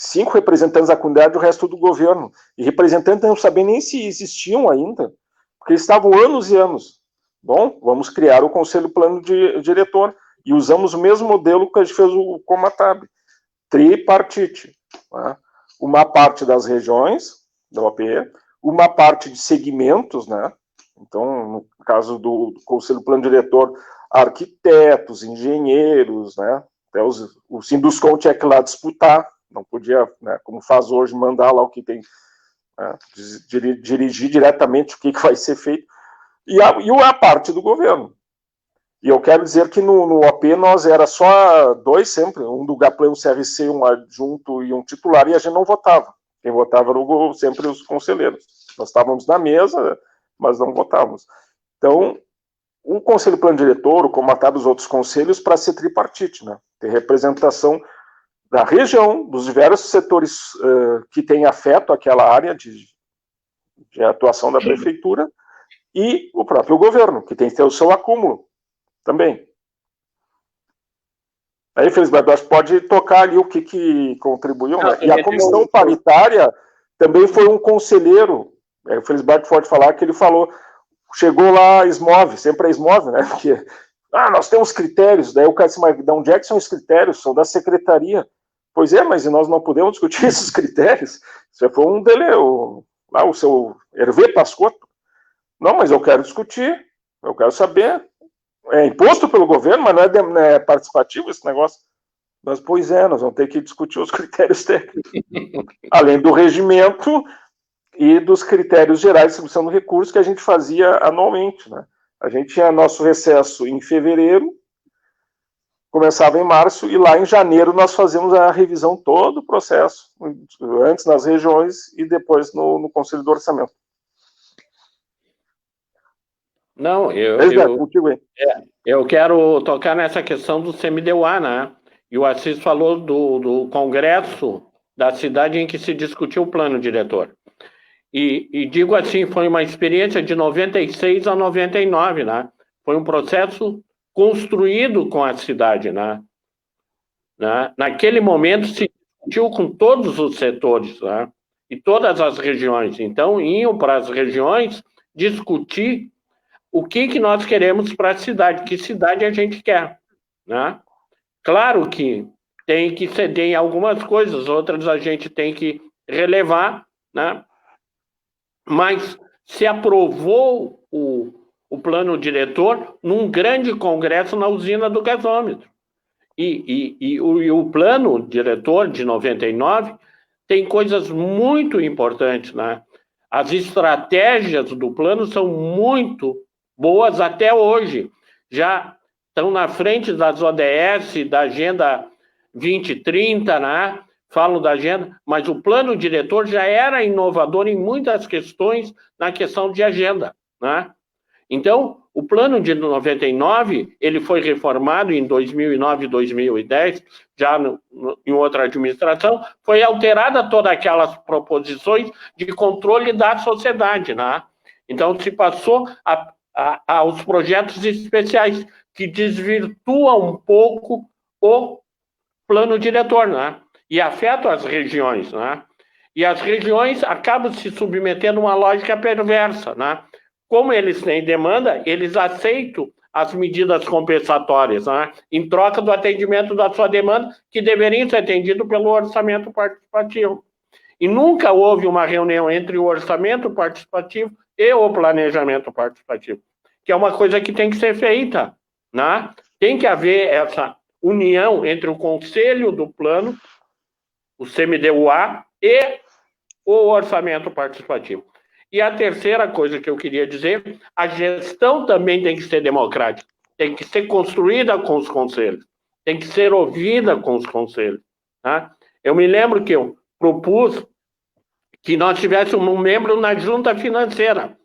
5 representantes da comunidade e o resto do governo. E representantes não sabiam nem se existiam ainda, porque eles estavam anos e anos. Bom, vamos criar o Conselho Plano Diretor. E usamos o mesmo modelo que a gente fez o Comatab. Tripartite. Né? Uma parte das regiões da OAP, uma parte de segmentos, né? Então, no caso do Conselho Plano Diretor, arquitetos, engenheiros, né? Até o Sinduscom tinha que ir lá disputar, não podia, né, como faz hoje, mandar lá o que tem, né, dirigir diretamente o que vai ser feito, e a parte do governo. E eu quero dizer que no OP nós era só 2 sempre, um do GAPLE, um CRC, um adjunto e um titular, e a gente não votava. Quem votava era sempre os conselheiros. Nós estávamos na mesa, mas não votávamos. Então, o Conselho Plano Diretor, o Comatab os outros conselhos, para ser tripartite, né? Ter representação da região, dos diversos setores que têm afeto àquela área de atuação da prefeitura, e o próprio governo, que tem que ter o seu acúmulo também. Aí, Felisberto, acho que pode tocar ali o que contribuiu, né? E a comissão paritária também foi um conselheiro, o Felisberto pode falar que ele falou, chegou lá a Esmove, sempre a Esmove, né? Porque, nós temos critérios, daí o cara disse, mas de onde é que são os critérios? São da secretaria. Pois é, mas nós não podemos discutir esses critérios. Isso foi um dele, lá o seu Hervé Pascotto. Não, mas eu quero discutir, eu quero saber. É imposto pelo governo, mas não é participativo esse negócio. Mas, pois é, nós vamos ter que discutir os critérios técnicos. Além do regimento e dos critérios gerais de distribuição do recurso que a gente fazia anualmente, né? A gente tinha nosso recesso em fevereiro, começava em março, e lá em janeiro nós fazíamos a revisão, todo o processo, antes nas regiões e depois no Conselho do Orçamento. Não, eu quero tocar nessa questão do CMDUA, né? E o Assis falou do congresso da cidade em que se discutiu o plano diretor. E digo assim, foi uma experiência de 96 a 99, né? Foi um processo construído com a cidade, né? Naquele momento se discutiu com todos os setores, né? E todas as regiões. Então, iam para as regiões discutir o que nós queremos para a cidade, que cidade a gente quer, né? Claro que tem que ceder em algumas coisas, outras a gente tem que relevar, né? Mas se aprovou o plano diretor num grande congresso na usina do gasômetro. E o plano diretor de 99 tem coisas muito importantes, né? As estratégias do plano são muito boas até hoje. Já estão na frente das ODS, da Agenda 2030, né? Falam da agenda, mas o plano diretor já era inovador em muitas questões na questão de agenda, né? Então, o plano de 99, ele foi reformado em 2009 e 2010, já em outra administração, foi alterada todas aquelas proposições de controle da sociedade, né? Então, se passou aos projetos especiais, que desvirtuam um pouco o plano diretor, né? E afetam as regiões, né? E as regiões acabam se submetendo a uma lógica perversa, né? Como eles têm demanda, eles aceitam as medidas compensatórias, né? Em troca do atendimento da sua demanda, que deveriam ser atendido pelo orçamento participativo. E nunca houve uma reunião entre o orçamento participativo e o planejamento participativo, que é uma coisa que tem que ser feita, né? Tem que haver essa união entre o conselho do plano, o CMDUA e o orçamento participativo. E a terceira coisa que eu queria dizer, a gestão também tem que ser democrática, tem que ser construída com os conselhos, tem que ser ouvida com os conselhos, tá? Eu me lembro que eu propus que nós tivéssemos um membro na junta financeira.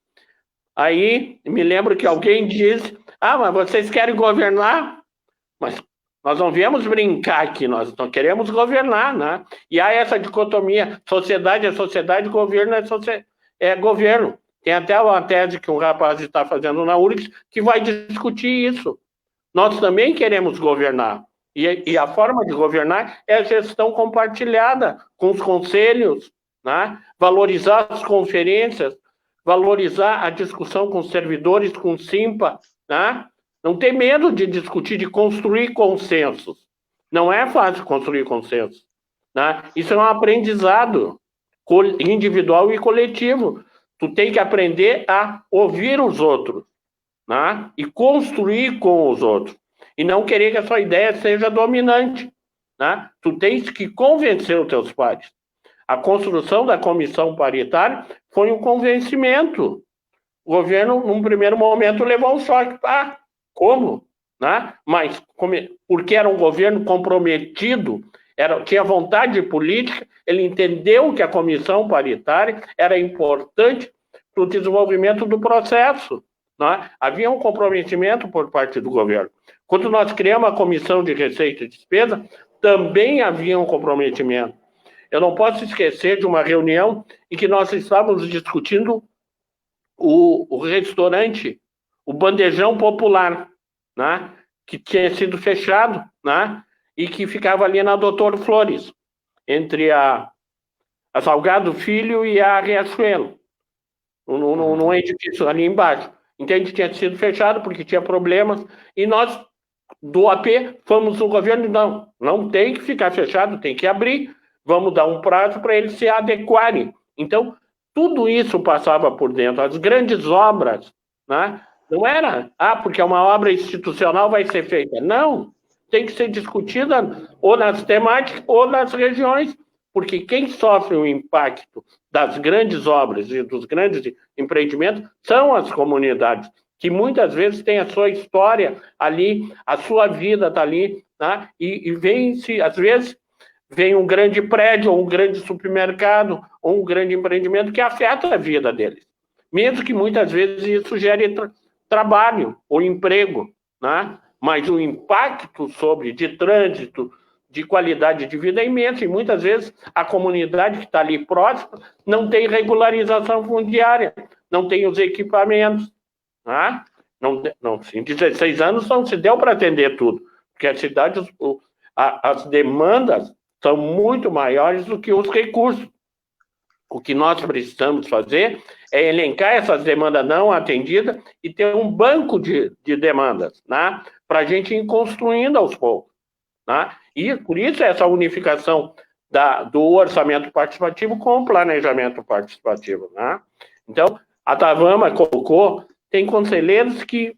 Aí, me lembro que alguém disse, mas vocês querem governar? Mas nós não viemos brincar aqui, nós não queremos governar, né? E há essa dicotomia, sociedade é sociedade, governo é governo. Tem até uma tese que um rapaz está fazendo na URGS que vai discutir isso. Nós também queremos governar, E a forma de governar é a gestão compartilhada com os conselhos, né? Valorizar as conferências, valorizar a discussão com os servidores, com o Simpa, né? Não ter medo de discutir, de construir consensos. Não é fácil construir consensos, né? Isso é um aprendizado individual e coletivo. Tu tem que aprender a ouvir os outros, né? E construir com os outros. E não querer que a sua ideia seja dominante, né? Tu tens que convencer os teus pares. A construção da comissão paritária foi um convencimento. O governo, num primeiro momento, levou um choque. Ah, como? Né? Mas porque era um governo comprometido, tinha vontade política, ele entendeu que a comissão paritária era importante para o desenvolvimento do processo. Né? Havia um comprometimento por parte do governo. Quando nós criamos a comissão de receita e despesa, também havia um comprometimento. Eu não posso esquecer de uma reunião em que nós estávamos discutindo o restaurante, o bandejão popular, né? Que tinha sido fechado, né? E que ficava ali na Doutor Flores, entre a Salgado Filho e a Riachuelo, num edifício ali embaixo. Entende? Tinha sido fechado porque tinha problemas, e nós, do AP, fomos no governo, não tem que ficar fechado, tem que abrir, vamos dar um prazo para eles se adequarem. Então, tudo isso passava por dentro, as grandes obras, né? Não era, porque uma obra institucional vai ser feita. Não, tem que ser discutida ou nas temáticas ou nas regiões, porque quem sofre o impacto das grandes obras e dos grandes empreendimentos são as comunidades, que muitas vezes têm a sua história ali, a sua vida está ali, né? E vem-se, às vezes, vem um grande prédio, ou um grande supermercado, ou um grande empreendimento que afeta a vida deles. Mesmo que muitas vezes isso gere trabalho ou emprego, né? Mas o impacto de trânsito, de qualidade de vida é imenso, e muitas vezes a comunidade que está ali próxima não tem regularização fundiária, não tem os equipamentos. Né? Não, em 16 anos não se deu para atender tudo, porque a cidade, as demandas são muito maiores do que os recursos. O que nós precisamos fazer é elencar essas demandas não atendidas e ter um banco de demandas, né? Para a gente ir construindo aos poucos. Né? E, por isso, essa unificação do orçamento participativo com o planejamento participativo. Né? Então, a Tavama colocou, tem conselheiros que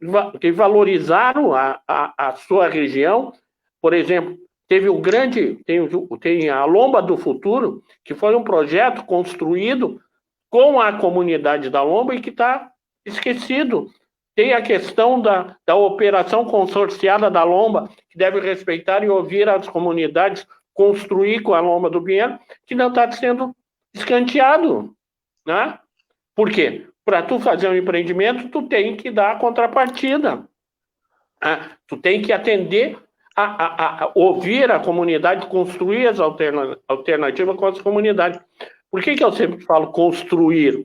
valorizaram a sua região. Por exemplo, tem a Lomba do Futuro, que foi um projeto construído com a comunidade da Lomba e que está esquecido. Tem a questão da operação consorciada da Lomba, que deve respeitar e ouvir as comunidades, construir com a Lomba do Pinheiro, que não está sendo escanteado. Né? Por quê? Para tu fazer um empreendimento, tu tem que dar a contrapartida. Né? Tu tem que atender a ouvir a comunidade, construir as alternativas com as comunidades. Por que eu sempre falo construir?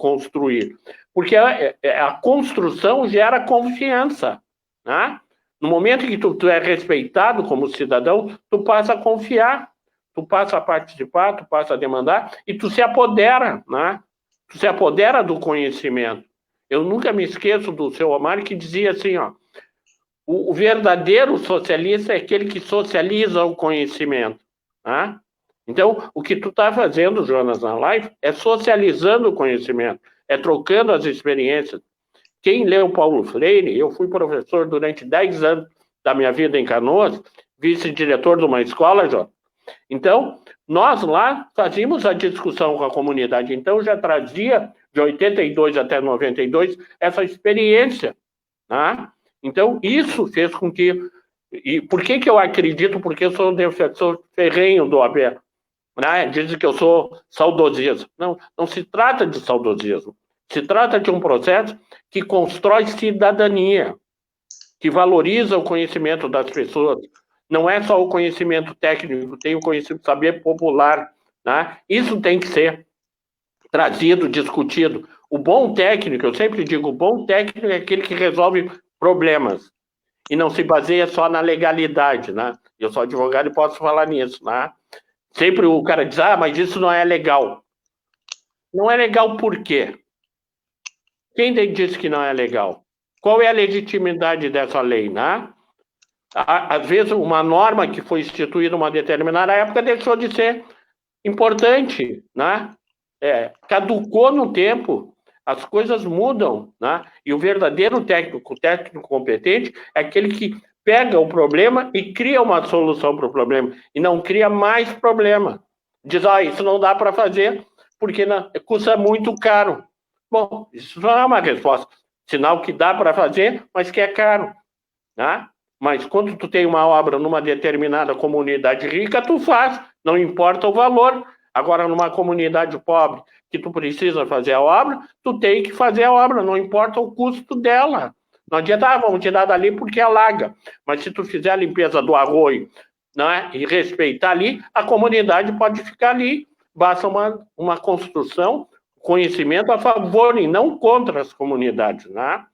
Porque a construção gera confiança. Né? No momento que tu é respeitado como cidadão, tu passa a confiar, tu passa a participar, tu passa a demandar, e tu se apodera, né? Tu se apodera do conhecimento. Eu nunca me esqueço do seu Omar, que dizia assim, o verdadeiro socialista é aquele que socializa o conhecimento. Né? Então, o que tu está fazendo, Jonas, na live, é socializando o conhecimento, é trocando as experiências. Quem leu Paulo Freire, eu fui professor durante 10 anos da minha vida em Canoas, vice-diretor de uma escola, Jonas. Então, nós lá fazíamos a discussão com a comunidade, então já trazia, de 82 até 92, essa experiência. Né? Então, isso fez com que... E por que eu acredito? Porque eu sou defensor ferrenho do AB. Né? Dizem que eu sou saudosismo. Não se trata de saudosismo. Se trata de um processo que constrói cidadania, que valoriza o conhecimento das pessoas. Não é só o conhecimento técnico, tem o conhecimento saber popular. Né? Isso tem que ser trazido, discutido. O bom técnico, eu sempre digo, o bom técnico é aquele que resolve problemas. e não se baseia só na legalidade, né? Eu sou advogado e posso falar nisso, né? Sempre o cara diz, mas isso não é legal. Não é legal por quê? Quem disse que não é legal? Qual é a legitimidade dessa lei, né? Às vezes, uma norma que foi instituída em uma determinada época deixou de ser importante, né? Caducou no tempo, as coisas mudam, né? E o verdadeiro técnico, o técnico competente, é aquele que pega o problema e cria uma solução para o problema, e não cria mais problema. Diz, isso não dá para fazer, porque custa muito caro. Bom, isso não é uma resposta. Sinal que dá para fazer, mas que é caro, né? Mas quando tu tem uma obra numa determinada comunidade rica, tu faz, não importa o valor. Agora, numa comunidade pobre, que tu precisa fazer a obra, tu tem que fazer a obra, não importa o custo dela. Não adianta, vamos tirar dali porque alaga. Mas se tu fizer a limpeza do arroio, né, e respeitar ali, a comunidade pode ficar ali. Basta uma construção, conhecimento a favor e não contra as comunidades, né?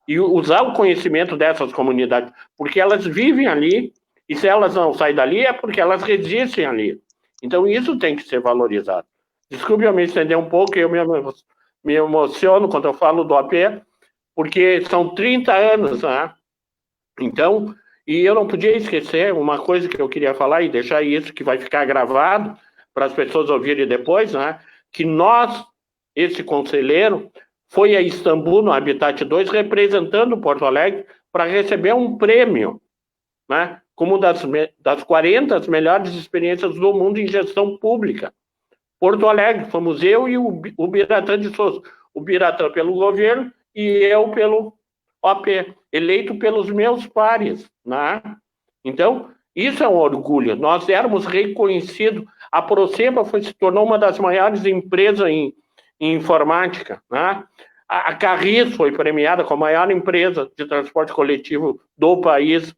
E usar o conhecimento dessas comunidades, porque elas vivem ali, e se elas não saem dali, é porque elas resistem ali. Então, isso tem que ser valorizado. Desculpe eu me estender um pouco, eu me emociono quando eu falo do AP, porque são 30 anos, né? Então, e eu não podia esquecer uma coisa que eu queria falar, e deixar isso que vai ficar gravado, para as pessoas ouvirem depois, né? Que nós, esse conselheiro, foi a Istambul, no Habitat 2, representando Porto Alegre, para receber um prêmio, né, como das 40 melhores experiências do mundo em gestão pública. Porto Alegre, fomos eu e o Biratã de Souza. O Biratã pelo governo e eu pelo OP, eleito pelos meus pares, né? Então, isso é um orgulho. Nós éramos reconhecidos. A Proceba se tornou uma das maiores empresas em informática, né? A Carris foi premiada como a maior empresa de transporte coletivo do país.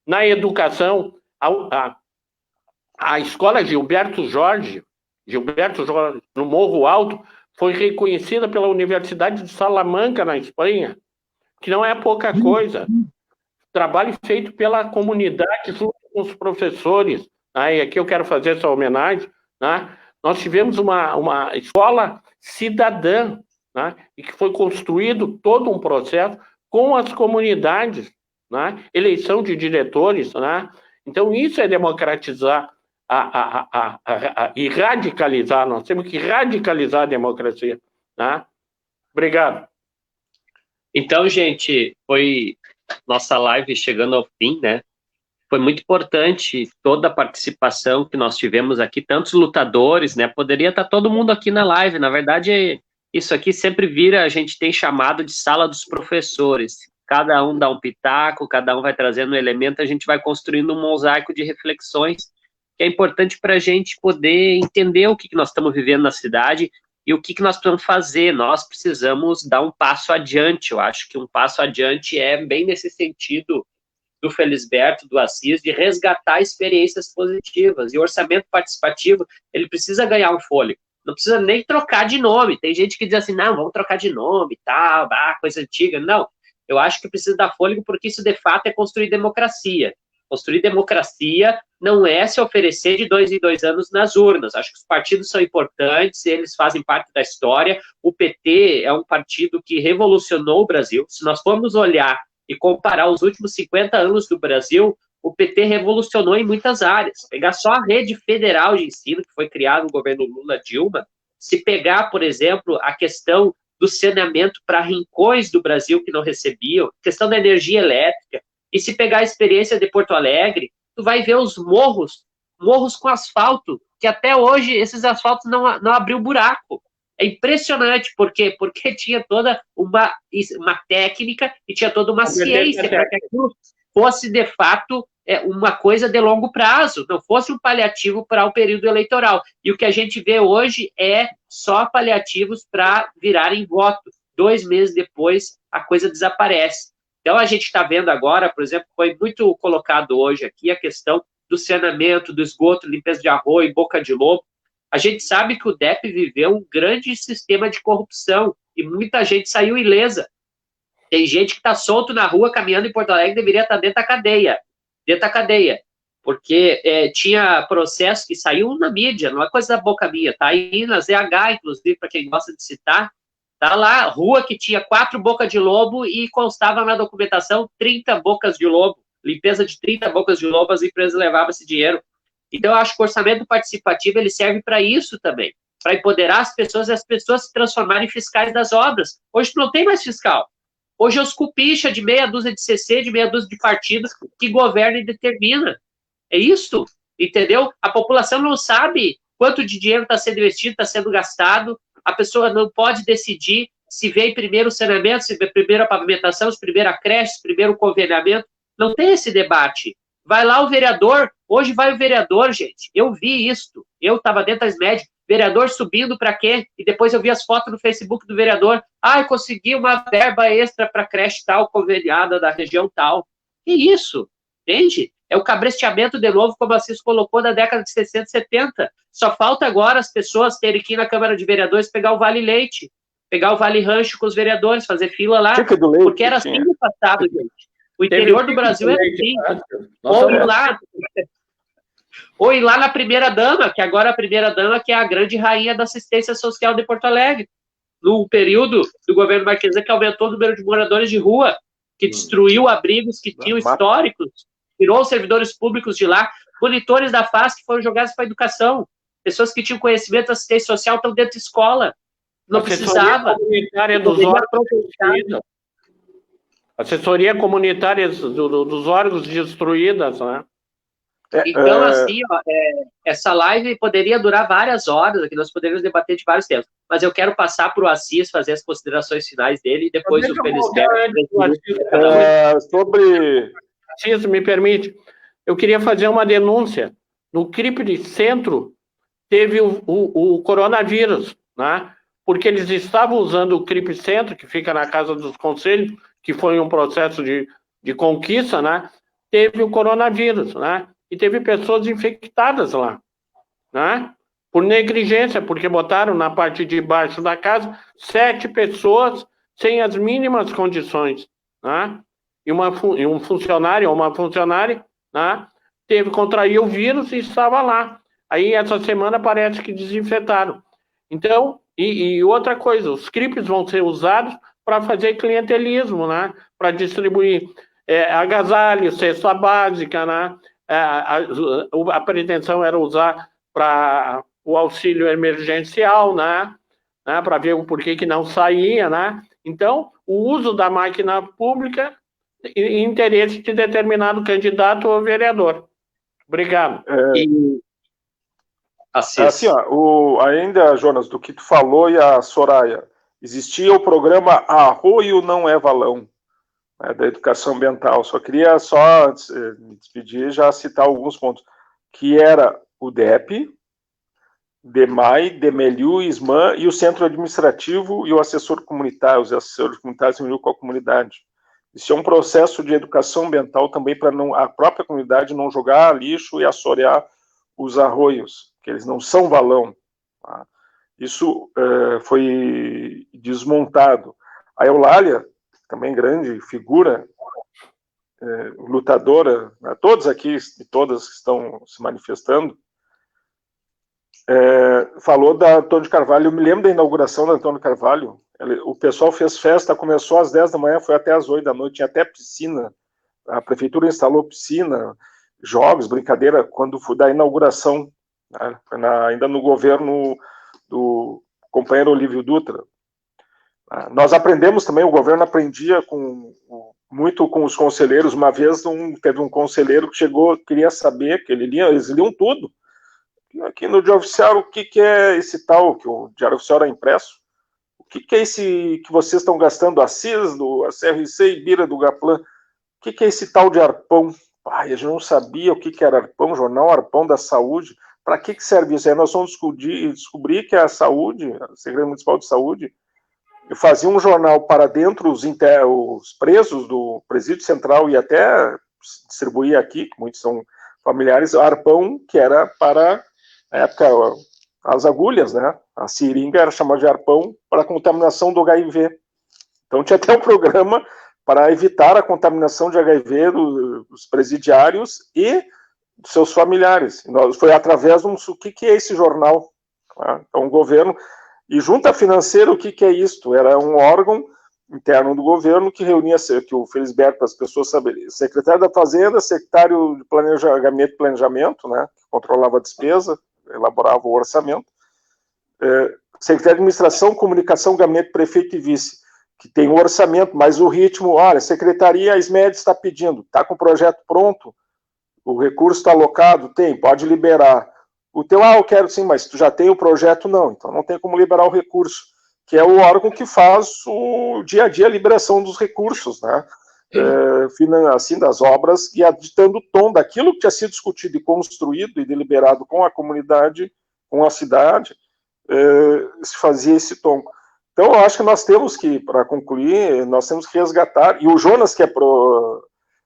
Na educação, a escola Gilberto Jorge, no Morro Alto, foi reconhecida pela Universidade de Salamanca, na Espanha, que não é pouca coisa. Trabalho feito pela comunidade junto com os professores, né? E aqui eu quero fazer essa homenagem, né? Nós tivemos uma escola cidadã, né? E que foi construído todo um processo com as comunidades, né? Eleição de diretores, né? Então, isso é democratizar e radicalizar. Nós temos que radicalizar a democracia, né? Obrigado. Então, gente, foi nossa live chegando ao fim, né? Foi muito importante toda a participação que nós tivemos aqui, tantos lutadores, né? Poderia estar todo mundo aqui na live. Na verdade, isso aqui sempre vira, a gente tem chamado de sala dos professores. Cada um dá um pitaco, cada um vai trazendo um elemento, a gente vai construindo um mosaico de reflexões que é importante para a gente poder entender o que nós estamos vivendo na cidade e o que nós precisamos fazer. Nós precisamos dar um passo adiante. Eu acho que um passo adiante é bem nesse sentido do Felisberto, do Assis, de resgatar experiências positivas. E o orçamento participativo, ele precisa ganhar um fôlego. Não precisa nem trocar de nome. Tem gente que diz assim, não, vamos trocar de nome, tal, coisa antiga. Não, eu acho que precisa dar fôlego porque isso, de fato, é construir democracia. Construir democracia não é se oferecer de 2 em 2 anos nas urnas. Acho que os partidos são importantes, eles fazem parte da história. O PT é um partido que revolucionou o Brasil. Se nós formos olhar e comparar os últimos 50 anos do Brasil, o PT revolucionou em muitas áreas. Pegar só a rede federal de ensino, que foi criada no governo Lula-Dilma, se pegar, por exemplo, a questão do saneamento para rincões do Brasil que não recebiam, questão da energia elétrica, e se pegar a experiência de Porto Alegre, tu vai ver os morros com asfalto, que até hoje esses asfaltos não abriu buraco. É impressionante, porque tinha toda uma técnica e tinha toda uma ciência para que aquilo fosse, de fato, uma coisa de longo prazo, não fosse um paliativo para o período eleitoral. E o que a gente vê hoje é só paliativos para virarem voto. 2 meses depois, a coisa desaparece. Então, a gente está vendo agora, por exemplo, foi muito colocado hoje aqui a questão do saneamento, do esgoto, limpeza de arroio, boca de lobo. A gente sabe que o DEP viveu um grande sistema de corrupção e muita gente saiu ilesa. Tem gente que está solto na rua, caminhando em Porto Alegre, deveria estar dentro da cadeia, porque tinha processo que saiu na mídia, não é coisa da boca minha, tá aí na ZH, inclusive, para quem gosta de citar, tá lá, rua que tinha 4 bocas de lobo e constava na documentação 30 bocas de lobo, limpeza de 30 bocas de lobo, as empresas levavam esse dinheiro. Então, eu acho que o orçamento participativo, ele serve para isso também, para empoderar as pessoas e as pessoas se transformarem em fiscais das obras. Hoje não tem mais fiscal. Hoje é os cupicha de meia dúzia de CC, de meia dúzia de partidos que governa e determina. É isso, entendeu? A população não sabe quanto de dinheiro está sendo investido, está sendo gastado. A pessoa não pode decidir se vem primeiro o saneamento, se vem primeiro a pavimentação, se primeiro a creche, se primeiro o conveniamento. Não tem esse debate. Vai lá o vereador, hoje vai o vereador, gente. Eu vi isso. Eu estava dentro das médias. Vereador subindo para quê? E depois eu vi as fotos no Facebook do vereador. Eu consegui uma verba extra para creche tal, conveniada da região tal. Que isso? Entende? É o cabresteamento de novo, como a Assis colocou, da década de 60 e 70. Só falta agora as pessoas terem que ir na Câmara de Vereadores pegar o Vale Leite, pegar o Vale Rancho com os vereadores, fazer fila lá. Porque era assim no passado, gente. O interior do Brasil é assim. Ou ir lá na primeira-dama, que agora a primeira-dama que é a grande rainha da assistência social de Porto Alegre. No período do governo Marquesa, que aumentou o número de moradores de rua, que destruiu abrigos que tinham históricos, tirou os servidores públicos de lá, monitores da FAS que foram jogados para a educação, pessoas que tinham conhecimento da assistência social estão dentro de escola. Não precisava. Assessoria comunitária dos órgãos destruídas, né? Então, assim, essa live poderia durar várias horas, aqui nós poderíamos debater de vários temas, mas eu quero passar para o Assis fazer as considerações finais dele e depois o Felisberto. Assis, me permite, eu queria fazer uma denúncia. No CRIP Centro teve o coronavírus, né? Porque eles estavam usando o CRIP Centro, que fica na Casa dos Conselhos, que foi um processo de conquista, né? Teve o coronavírus, né? E teve pessoas infectadas lá, né? Por negligência, porque botaram na parte de baixo da casa 7 pessoas sem as mínimas condições, né? E um funcionário ou uma funcionária, né, contraiu o vírus e estava lá. Aí, essa semana, parece que desinfetaram. Então, e outra coisa, os CRIPs vão ser usados para fazer clientelismo, né? Para distribuir agasalho, cesta básica, né? A pretensão era usar para o auxílio emergencial, né? Para ver o porquê que não saía, né? Então, o uso da máquina pública em interesse de determinado candidato ou vereador. Obrigado. Assim, ainda, Jonas, do que tu falou e a Soraya, existia o programa Arroio Não é Valão, né, da educação ambiental. Só queria me despedir e já citar alguns pontos, que era o DEP, DEMAI, DEMELIU, ISMAN e o Centro Administrativo e o assessor comunitário, os assessores comunitários se uniram com a comunidade. Isso é um processo de educação ambiental também para a própria comunidade não jogar lixo e assorear os arroios, que eles não são valão. Tá? Isso foi desmontado. A Eulália, também grande figura, lutadora, né, todos aqui e todas que estão se manifestando, falou da Antônio de Carvalho. Eu me lembro da inauguração da Antônio de Carvalho. O pessoal fez festa, começou às 10 da manhã, foi até às 8 da noite, tinha até piscina. A prefeitura instalou piscina, jogos, brincadeira, quando foi da inauguração, né, ainda no governo do companheiro Olívio Dutra. Nós aprendemos também, o governo aprendia muito com os conselheiros. Uma vez teve um conselheiro que chegou, queria saber, que eles liam tudo. Aqui no Diário Oficial, o que é esse tal, que o Diário Oficial era impresso? O que é esse que vocês estão gastando? A CIS, a CRC e Bira do Gaplan? O que é esse tal de arpão? A gente não sabia o que era arpão, jornal Arpão da Saúde. Para que serve isso? Aí nós vamos descobrir que a saúde, a Secretaria Municipal de Saúde, fazia um jornal para dentro os presos do Presídio Central e até distribuía aqui, que muitos são familiares, arpão, que era para, na época, as agulhas, né? A seringa era chamada de arpão para contaminação do HIV. Então tinha até um programa para evitar a contaminação de HIV dos presidiários e dos seus familiares. Foi através de o que é esse jornal? Então, o governo... E junta financeira, o que é isto? Era um órgão interno do governo que reunia, que o Felisberto, para as pessoas saberem, secretário da Fazenda, secretário de Planejamento, né, que controlava a despesa, elaborava o orçamento, secretário de Administração, Comunicação, Gabinete, Prefeito e Vice, que tem o orçamento, mas o ritmo, olha, Secretaria, a SMED está pedindo, está com o projeto pronto, o recurso está alocado, tem, pode liberar. O teu, eu quero sim, mas tu já tem o projeto? Não, então não tem como liberar o recurso, que é o órgão que faz o dia a dia a liberação dos recursos, né? Assim, das obras, e ditando o tom daquilo que tinha sido discutido e construído e deliberado com a comunidade, com a cidade, se fazia esse tom. Então, eu acho que nós temos que, para concluir, nós temos que resgatar, e o Jonas, que é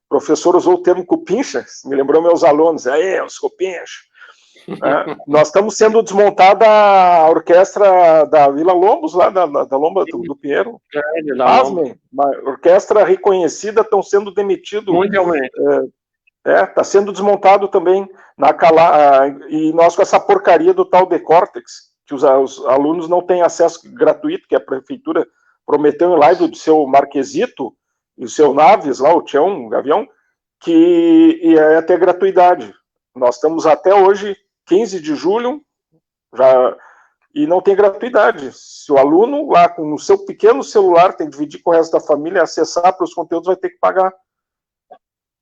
professor, usou o termo cupincha, me lembrou meus alunos, os cupinchas. Nós estamos sendo desmontada a orquestra da Vila Lobos, lá da Lomba do Pinheiro. Pasmem, uma orquestra reconhecida, estão sendo demitidos. Mundialmente. Está sendo desmontado também. E nós com essa porcaria do tal Decórtex, que os alunos não têm acesso gratuito, que a prefeitura prometeu em live do seu Marquesito e o seu Naves, lá, o Tião, o Gavião, que ia ter gratuidade. Nós estamos até hoje, 15 de julho, e não tem gratuidade. Se o aluno, lá no seu pequeno celular, tem que dividir com o resto da família, acessar para os conteúdos, vai ter que pagar.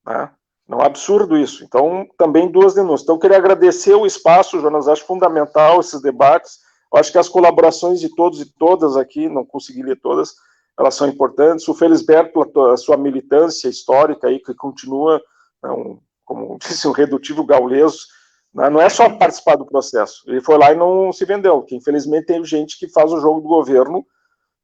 Né? Não é absurdo isso. Então, também duas denúncias. Então, eu queria agradecer o espaço, Jonas, acho fundamental esses debates. Eu acho que as colaborações de todos e todas aqui, não consegui ler todas, elas são importantes. O Felisberto, a sua militância histórica aí, que continua, como disse o redutivo gauleso, não é só participar do processo. Ele foi lá e não se vendeu, que infelizmente tem gente que faz o jogo do governo,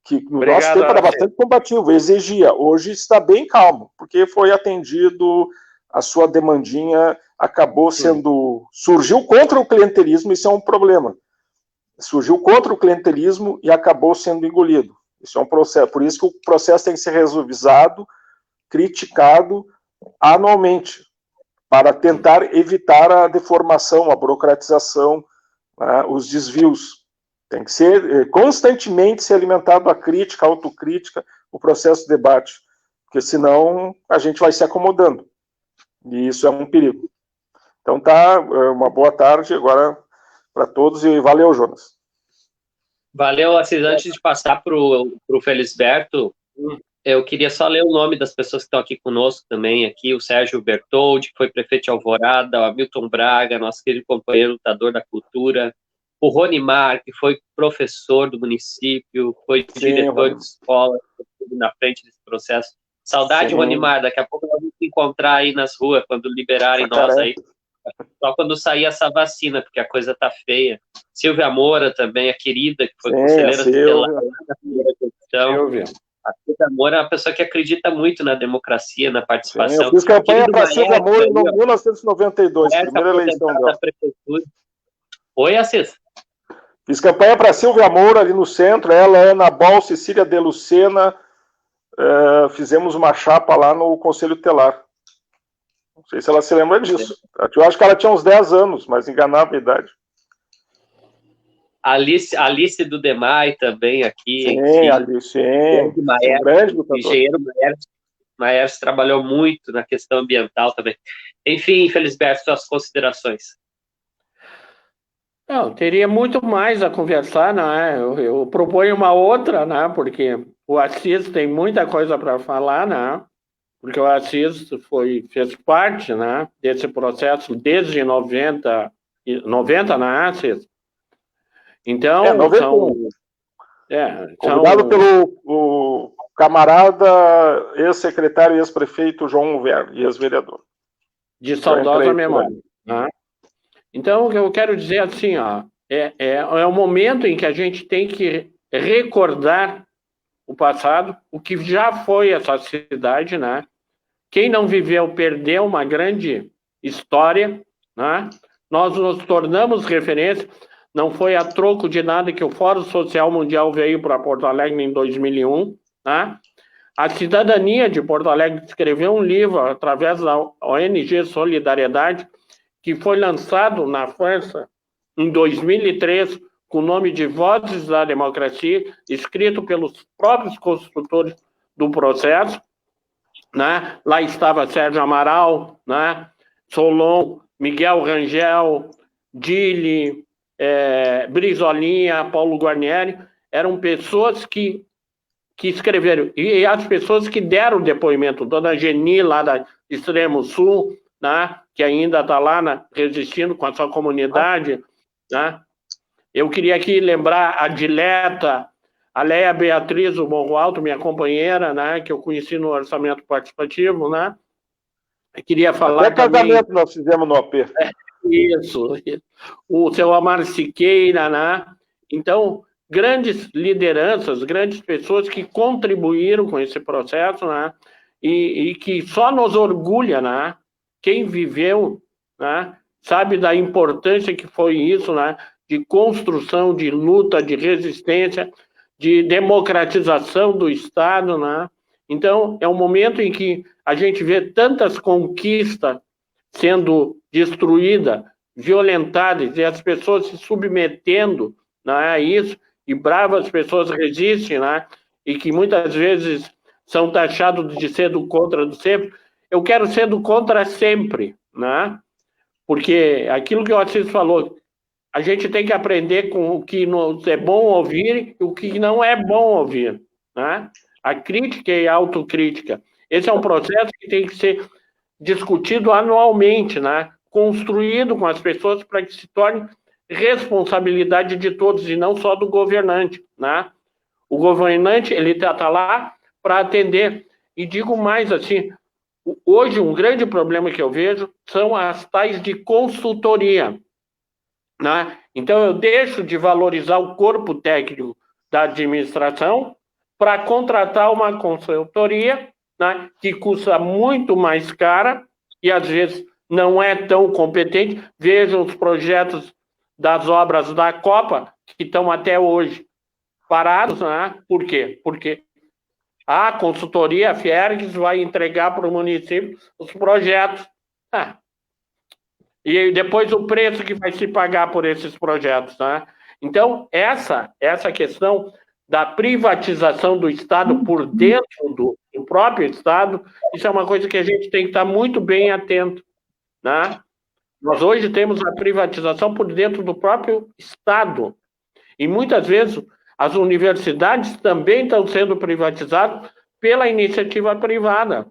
que no nosso tempo era bastante combativo, exigia. Hoje está bem calmo, porque foi atendido, a sua demandinha acabou sendo... Surgiu contra o clientelismo, isso é um problema. Surgiu contra o clientelismo e acabou sendo engolido. Isso é um processo. Por isso que o processo tem que ser revisado, criticado anualmente, para tentar evitar a deformação, a burocratização, né, os desvios. Tem que ser constantemente ser alimentado a crítica, a autocrítica, o processo de debate, porque senão a gente vai se acomodando. E isso é um perigo. Então uma boa tarde agora para todos e valeu, Jonas. Valeu, Assis. Antes de passar para o Felisberto, eu queria só ler o nome das pessoas que estão aqui conosco também, aqui, o Sérgio Bertoldi, que foi prefeito de Alvorada, o Hamilton Braga, nosso querido companheiro lutador da cultura, o Ronimar, que foi professor do município, foi diretor de escola, na frente desse processo. Saudade, Ronimar, daqui a pouco nós vamos se encontrar aí nas ruas, quando liberarem nós aí, só quando sair essa vacina, porque a coisa tá feia. Silvia Moura também, a querida, que foi conselheira tutelar da primeira questão. A Silvia Moura é uma pessoa que acredita muito na democracia, na participação. Sim, eu fiz campanha para a Silvia Moura em 1992, primeira eleição dela. Oi, Assis. Fiz campanha para a Silvia Moura ali no centro, ela, Ana Bol, Cecília de Lucena, fizemos uma chapa lá no Conselho Tutelar. Não sei se ela se lembra disso. Eu acho que ela tinha uns 10 anos, mas enganava a idade. Alice do Demai também aqui. Sim, Alice, sim. Engenheiro Maercio trabalhou muito na questão ambiental também. Enfim, Felisberto, suas considerações. Não, teria muito mais a conversar, né? Eu proponho uma outra, né? Porque o Assis tem muita coisa para falar, né? Porque o Assis fez parte, né, desse processo desde 90, né, Assis? Então, 91. Convidado pelo o camarada ex-secretário e ex-prefeito João Verde, ex-vereador. De saudosa memória. Né? Então, o que eu quero dizer assim, ó, é um momento em que a gente tem que recordar o passado, o que já foi essa cidade, né? Quem não viveu perdeu uma grande história, né? Nós nos tornamos referência. Não foi a troco de nada que o Fórum Social Mundial veio para Porto Alegre em 2001, né? A cidadania de Porto Alegre escreveu um livro através da ONG Solidariedade, que foi lançado na França em 2003, com o nome de Vozes da Democracia, escrito pelos próprios construtores do processo, né? Lá estava Sérgio Amaral, né? Solon, Miguel Rangel, Dili, Brizolinha, Paulo Guarnieri, eram pessoas que escreveram, e as pessoas que deram depoimento, Dona Geni, lá da Extremo Sul, né? Que ainda está lá, né? Resistindo com a sua comunidade, né? Eu queria aqui lembrar a Dileta, a Leia Beatriz do Morro Alto, minha companheira, né, que eu conheci no orçamento participativo, né? Eu queria falar até também... casamento nós fizemos no AP. Isso. O seu Amar Siqueira, né? Então, grandes lideranças, grandes pessoas que contribuíram com esse processo, né? E que só nos orgulha, né? Quem viveu, né? Sabe da importância que foi isso, né? De construção, de luta, de resistência, de democratização do Estado, né? Então, é um momento em que a gente vê tantas conquistas sendo destruídas, violentadas, e as pessoas se submetendo, né, a isso, e bravas pessoas resistem, né? E que muitas vezes são taxados de ser do contra do sempre. Eu quero ser do contra sempre, né? Porque aquilo que o Assis falou, a gente tem que aprender com o que nos é bom ouvir e o que não é bom ouvir, né? A crítica e a autocrítica. Esse é um processo que tem que ser discutido anualmente, né? Construído com as pessoas para que se torne responsabilidade de todos e não só do governante, né? O governante, ele está lá para atender. E digo mais assim, hoje um grande problema que eu vejo são as tais de consultoria, né? Então, eu deixo de valorizar o corpo técnico da administração para contratar uma consultoria, né, que custa muito mais cara e, às vezes, não é tão competente. Vejam os projetos das obras da Copa, que estão até hoje parados, né? Por quê? Porque a consultoria, a Fiergs, vai entregar para o município os projetos. E depois o preço que vai se pagar por esses projetos, né? Então, essa questão da privatização do Estado por dentro do próprio Estado, isso é uma coisa que a gente tem que estar muito bem atento, né? Nós hoje temos a privatização por dentro do próprio Estado. E muitas vezes as universidades também estão sendo privatizadas pela iniciativa privada.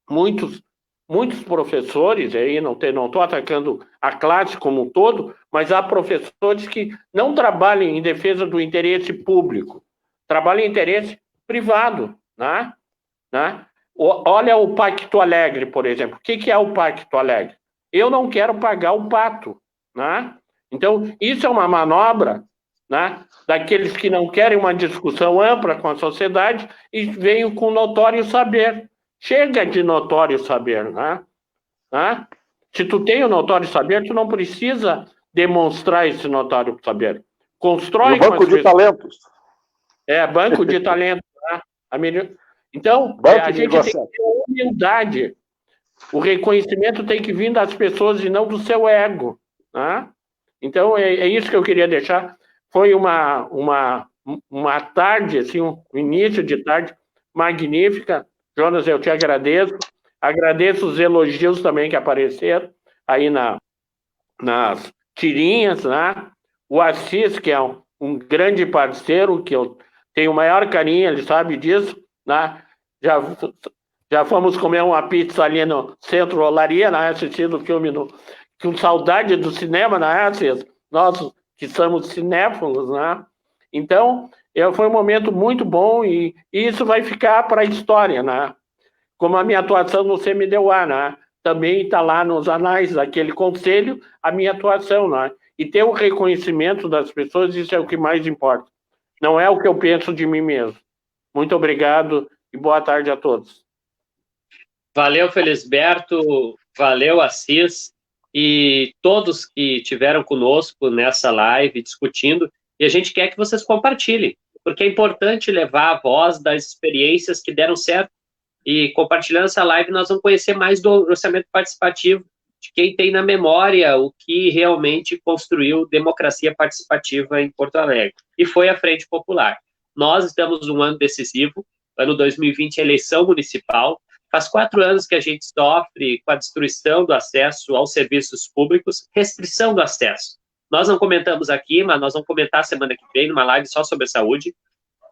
Muitos professores, aí não estou atacando a classe como um todo, mas há professores que não trabalham em defesa do interesse público, trabalham em interesse privado, né? Olha o Pacto Alegre, por exemplo. O que é o Pacto Alegre? Eu não quero pagar o pato, né? Então, isso é uma manobra, né, daqueles que não querem uma discussão ampla com a sociedade e veem com notório saber. Chega de notório saber, né? Se tu tem o notório saber, tu não precisa demonstrar esse notório saber. Constrói banco de talentos. Banco de talentos. Né? Então, a gente tem que ter humildade. O reconhecimento tem que vir das pessoas e não do seu ego. Né? Então, é isso que eu queria deixar. Foi uma tarde, assim, um início de tarde magnífica. Jonas, eu te agradeço. Agradeço os elogios também que apareceram aí nas tirinhas, né? O Assis, que é um grande parceiro, que eu tenho o maior carinho, ele sabe disso, né? Já fomos comer uma pizza ali no Centro Olaria, né? Assistindo o filme com saudade do cinema, né, Assis? Nós que somos cinéfilos, né? Então, foi um momento muito bom e isso vai ficar para a história, né? Como a minha atuação no CMDUA, né? Também está lá nos anais daquele conselho a minha atuação, né? E ter o reconhecimento das pessoas, isso é o que mais importa. Não é o que eu penso de mim mesmo. Muito obrigado e boa tarde a todos. Valeu, Felisberto, valeu, Assis, e todos que estiveram conosco nessa live discutindo, e a gente quer que vocês compartilhem porque é importante levar a voz das experiências que deram certo. E compartilhando essa live, nós vamos conhecer mais do orçamento participativo, de quem tem na memória o que realmente construiu democracia participativa em Porto Alegre. E foi a Frente Popular. Nós estamos num ano decisivo, ano 2020, eleição municipal. Faz 4 anos que a gente sofre com a destruição do acesso aos serviços públicos, restrição do acesso. Nós não comentamos aqui, mas nós vamos comentar semana que vem, numa live só sobre a saúde,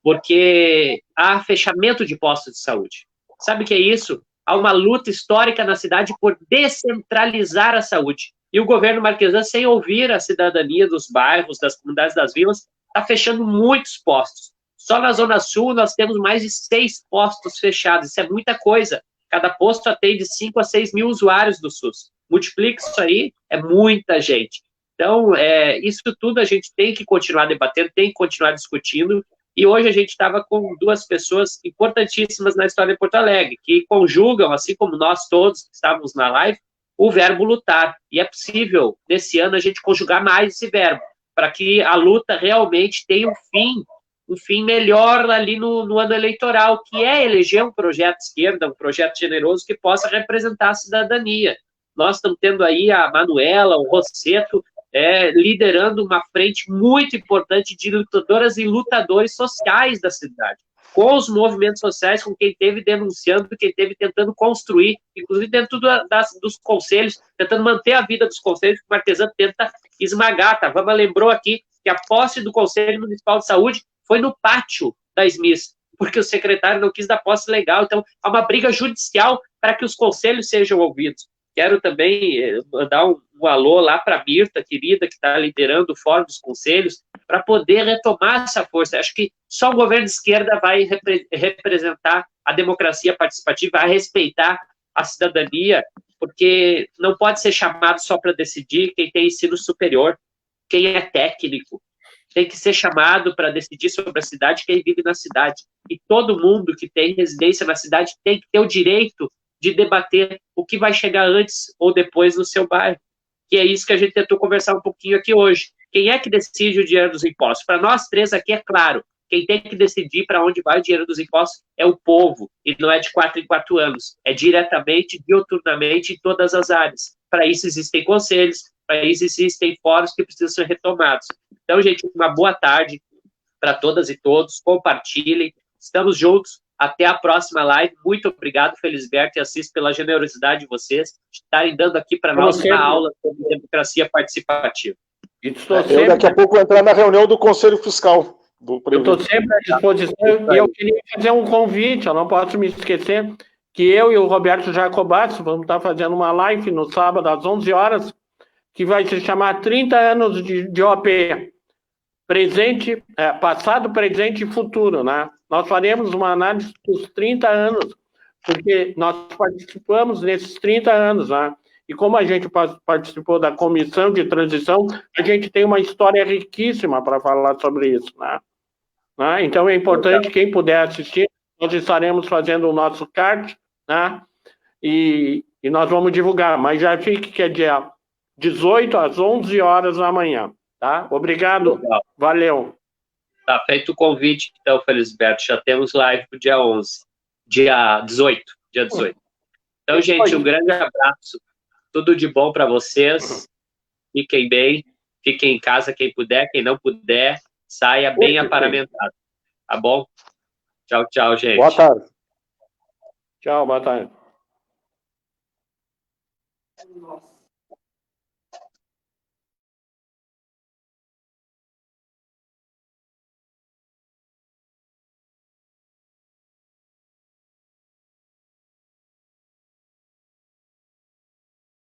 porque há fechamento de postos de saúde. Sabe o que é isso? Há uma luta histórica na cidade por descentralizar a saúde. E o governo marquesano, sem ouvir a cidadania dos bairros, das comunidades, das vilas, está fechando muitos postos. Só na Zona Sul nós temos mais de 6 postos fechados. Isso é muita coisa. Cada posto atende 5 a 6 mil usuários do SUS. Multiplica isso aí, é muita gente. Então, isso tudo a gente tem que continuar debatendo, tem que continuar discutindo. E hoje a gente estava com 2 pessoas importantíssimas na história de Porto Alegre, que conjugam, assim como nós todos que estávamos na live, o verbo lutar. E é possível, nesse ano, a gente conjugar mais esse verbo, para que a luta realmente tenha um fim melhor ali no ano eleitoral, que é eleger um projeto de esquerda, um projeto generoso que possa representar a cidadania. Nós estamos tendo aí a Manuela, o Rosseto, liderando uma frente muito importante de lutadoras e lutadores sociais da cidade, com os movimentos sociais, com quem esteve denunciando, quem esteve tentando construir, inclusive dentro dos conselhos, tentando manter a vida dos conselhos, que o Marquesano tenta esmagar. Tá? Vamos lembrou aqui que a posse do Conselho Municipal de Saúde foi no pátio da SMIS, porque o secretário não quis dar posse legal. Então, há uma briga judicial para que os conselhos sejam ouvidos. Quero também mandar um alô lá para a Mirta, querida, que está liderando o Fórum dos Conselhos, para poder retomar essa força. Acho que só o governo de esquerda vai representar a democracia participativa, vai respeitar a cidadania, porque não pode ser chamado só para decidir quem tem ensino superior, quem é técnico. Tem que ser chamado para decidir sobre a cidade quem vive na cidade. E todo mundo que tem residência na cidade tem que ter o direito de debater o que vai chegar antes ou depois no seu bairro. Que é isso que a gente tentou conversar um pouquinho aqui hoje. Quem é que decide o dinheiro dos impostos? Para nós 3 aqui, é claro, quem tem que decidir para onde vai o dinheiro dos impostos é o povo, e não é de 4 em 4 anos. É diretamente, diuturnamente, em todas as áreas. Para isso existem conselhos, para isso existem fóruns que precisam ser retomados. Então, gente, uma boa tarde para todas e todos. Compartilhem. Estamos juntos. Até a próxima live. Muito obrigado, Felisberto e Assis, pela generosidade de vocês de estarem dando aqui para nós uma aula sobre democracia participativa. Eu daqui a pouco vou entrar na reunião do Conselho Fiscal. Eu estou sempre à disposição e eu queria fazer um convite, eu não posso me esquecer, que eu e o Roberto Jacobazzi vamos estar fazendo uma live no sábado às 11 horas, que vai se chamar 30 anos de OP. Presente, passado, presente e futuro, né? Nós faremos uma análise dos 30 anos, porque nós participamos nesses 30 anos, né? E como a gente participou da comissão de transição, a gente tem uma história riquíssima para falar sobre isso, né? Então é importante, quem puder assistir, nós estaremos fazendo o nosso card, né? E nós vamos divulgar, mas já fique que é dia 18 às 11 horas da manhã. Tá? Obrigado. Legal. Valeu. Tá feito o convite, então, Felisberto. Já temos live pro dia 11. Dia 18. Então, gente, um grande abraço. Tudo de bom para vocês. Fiquem bem. Fiquem em casa quem puder. Quem não puder, saia bem aparamentado. Tá bom? Tchau, tchau, gente. Boa tarde. Tchau, boa tarde. Nossa.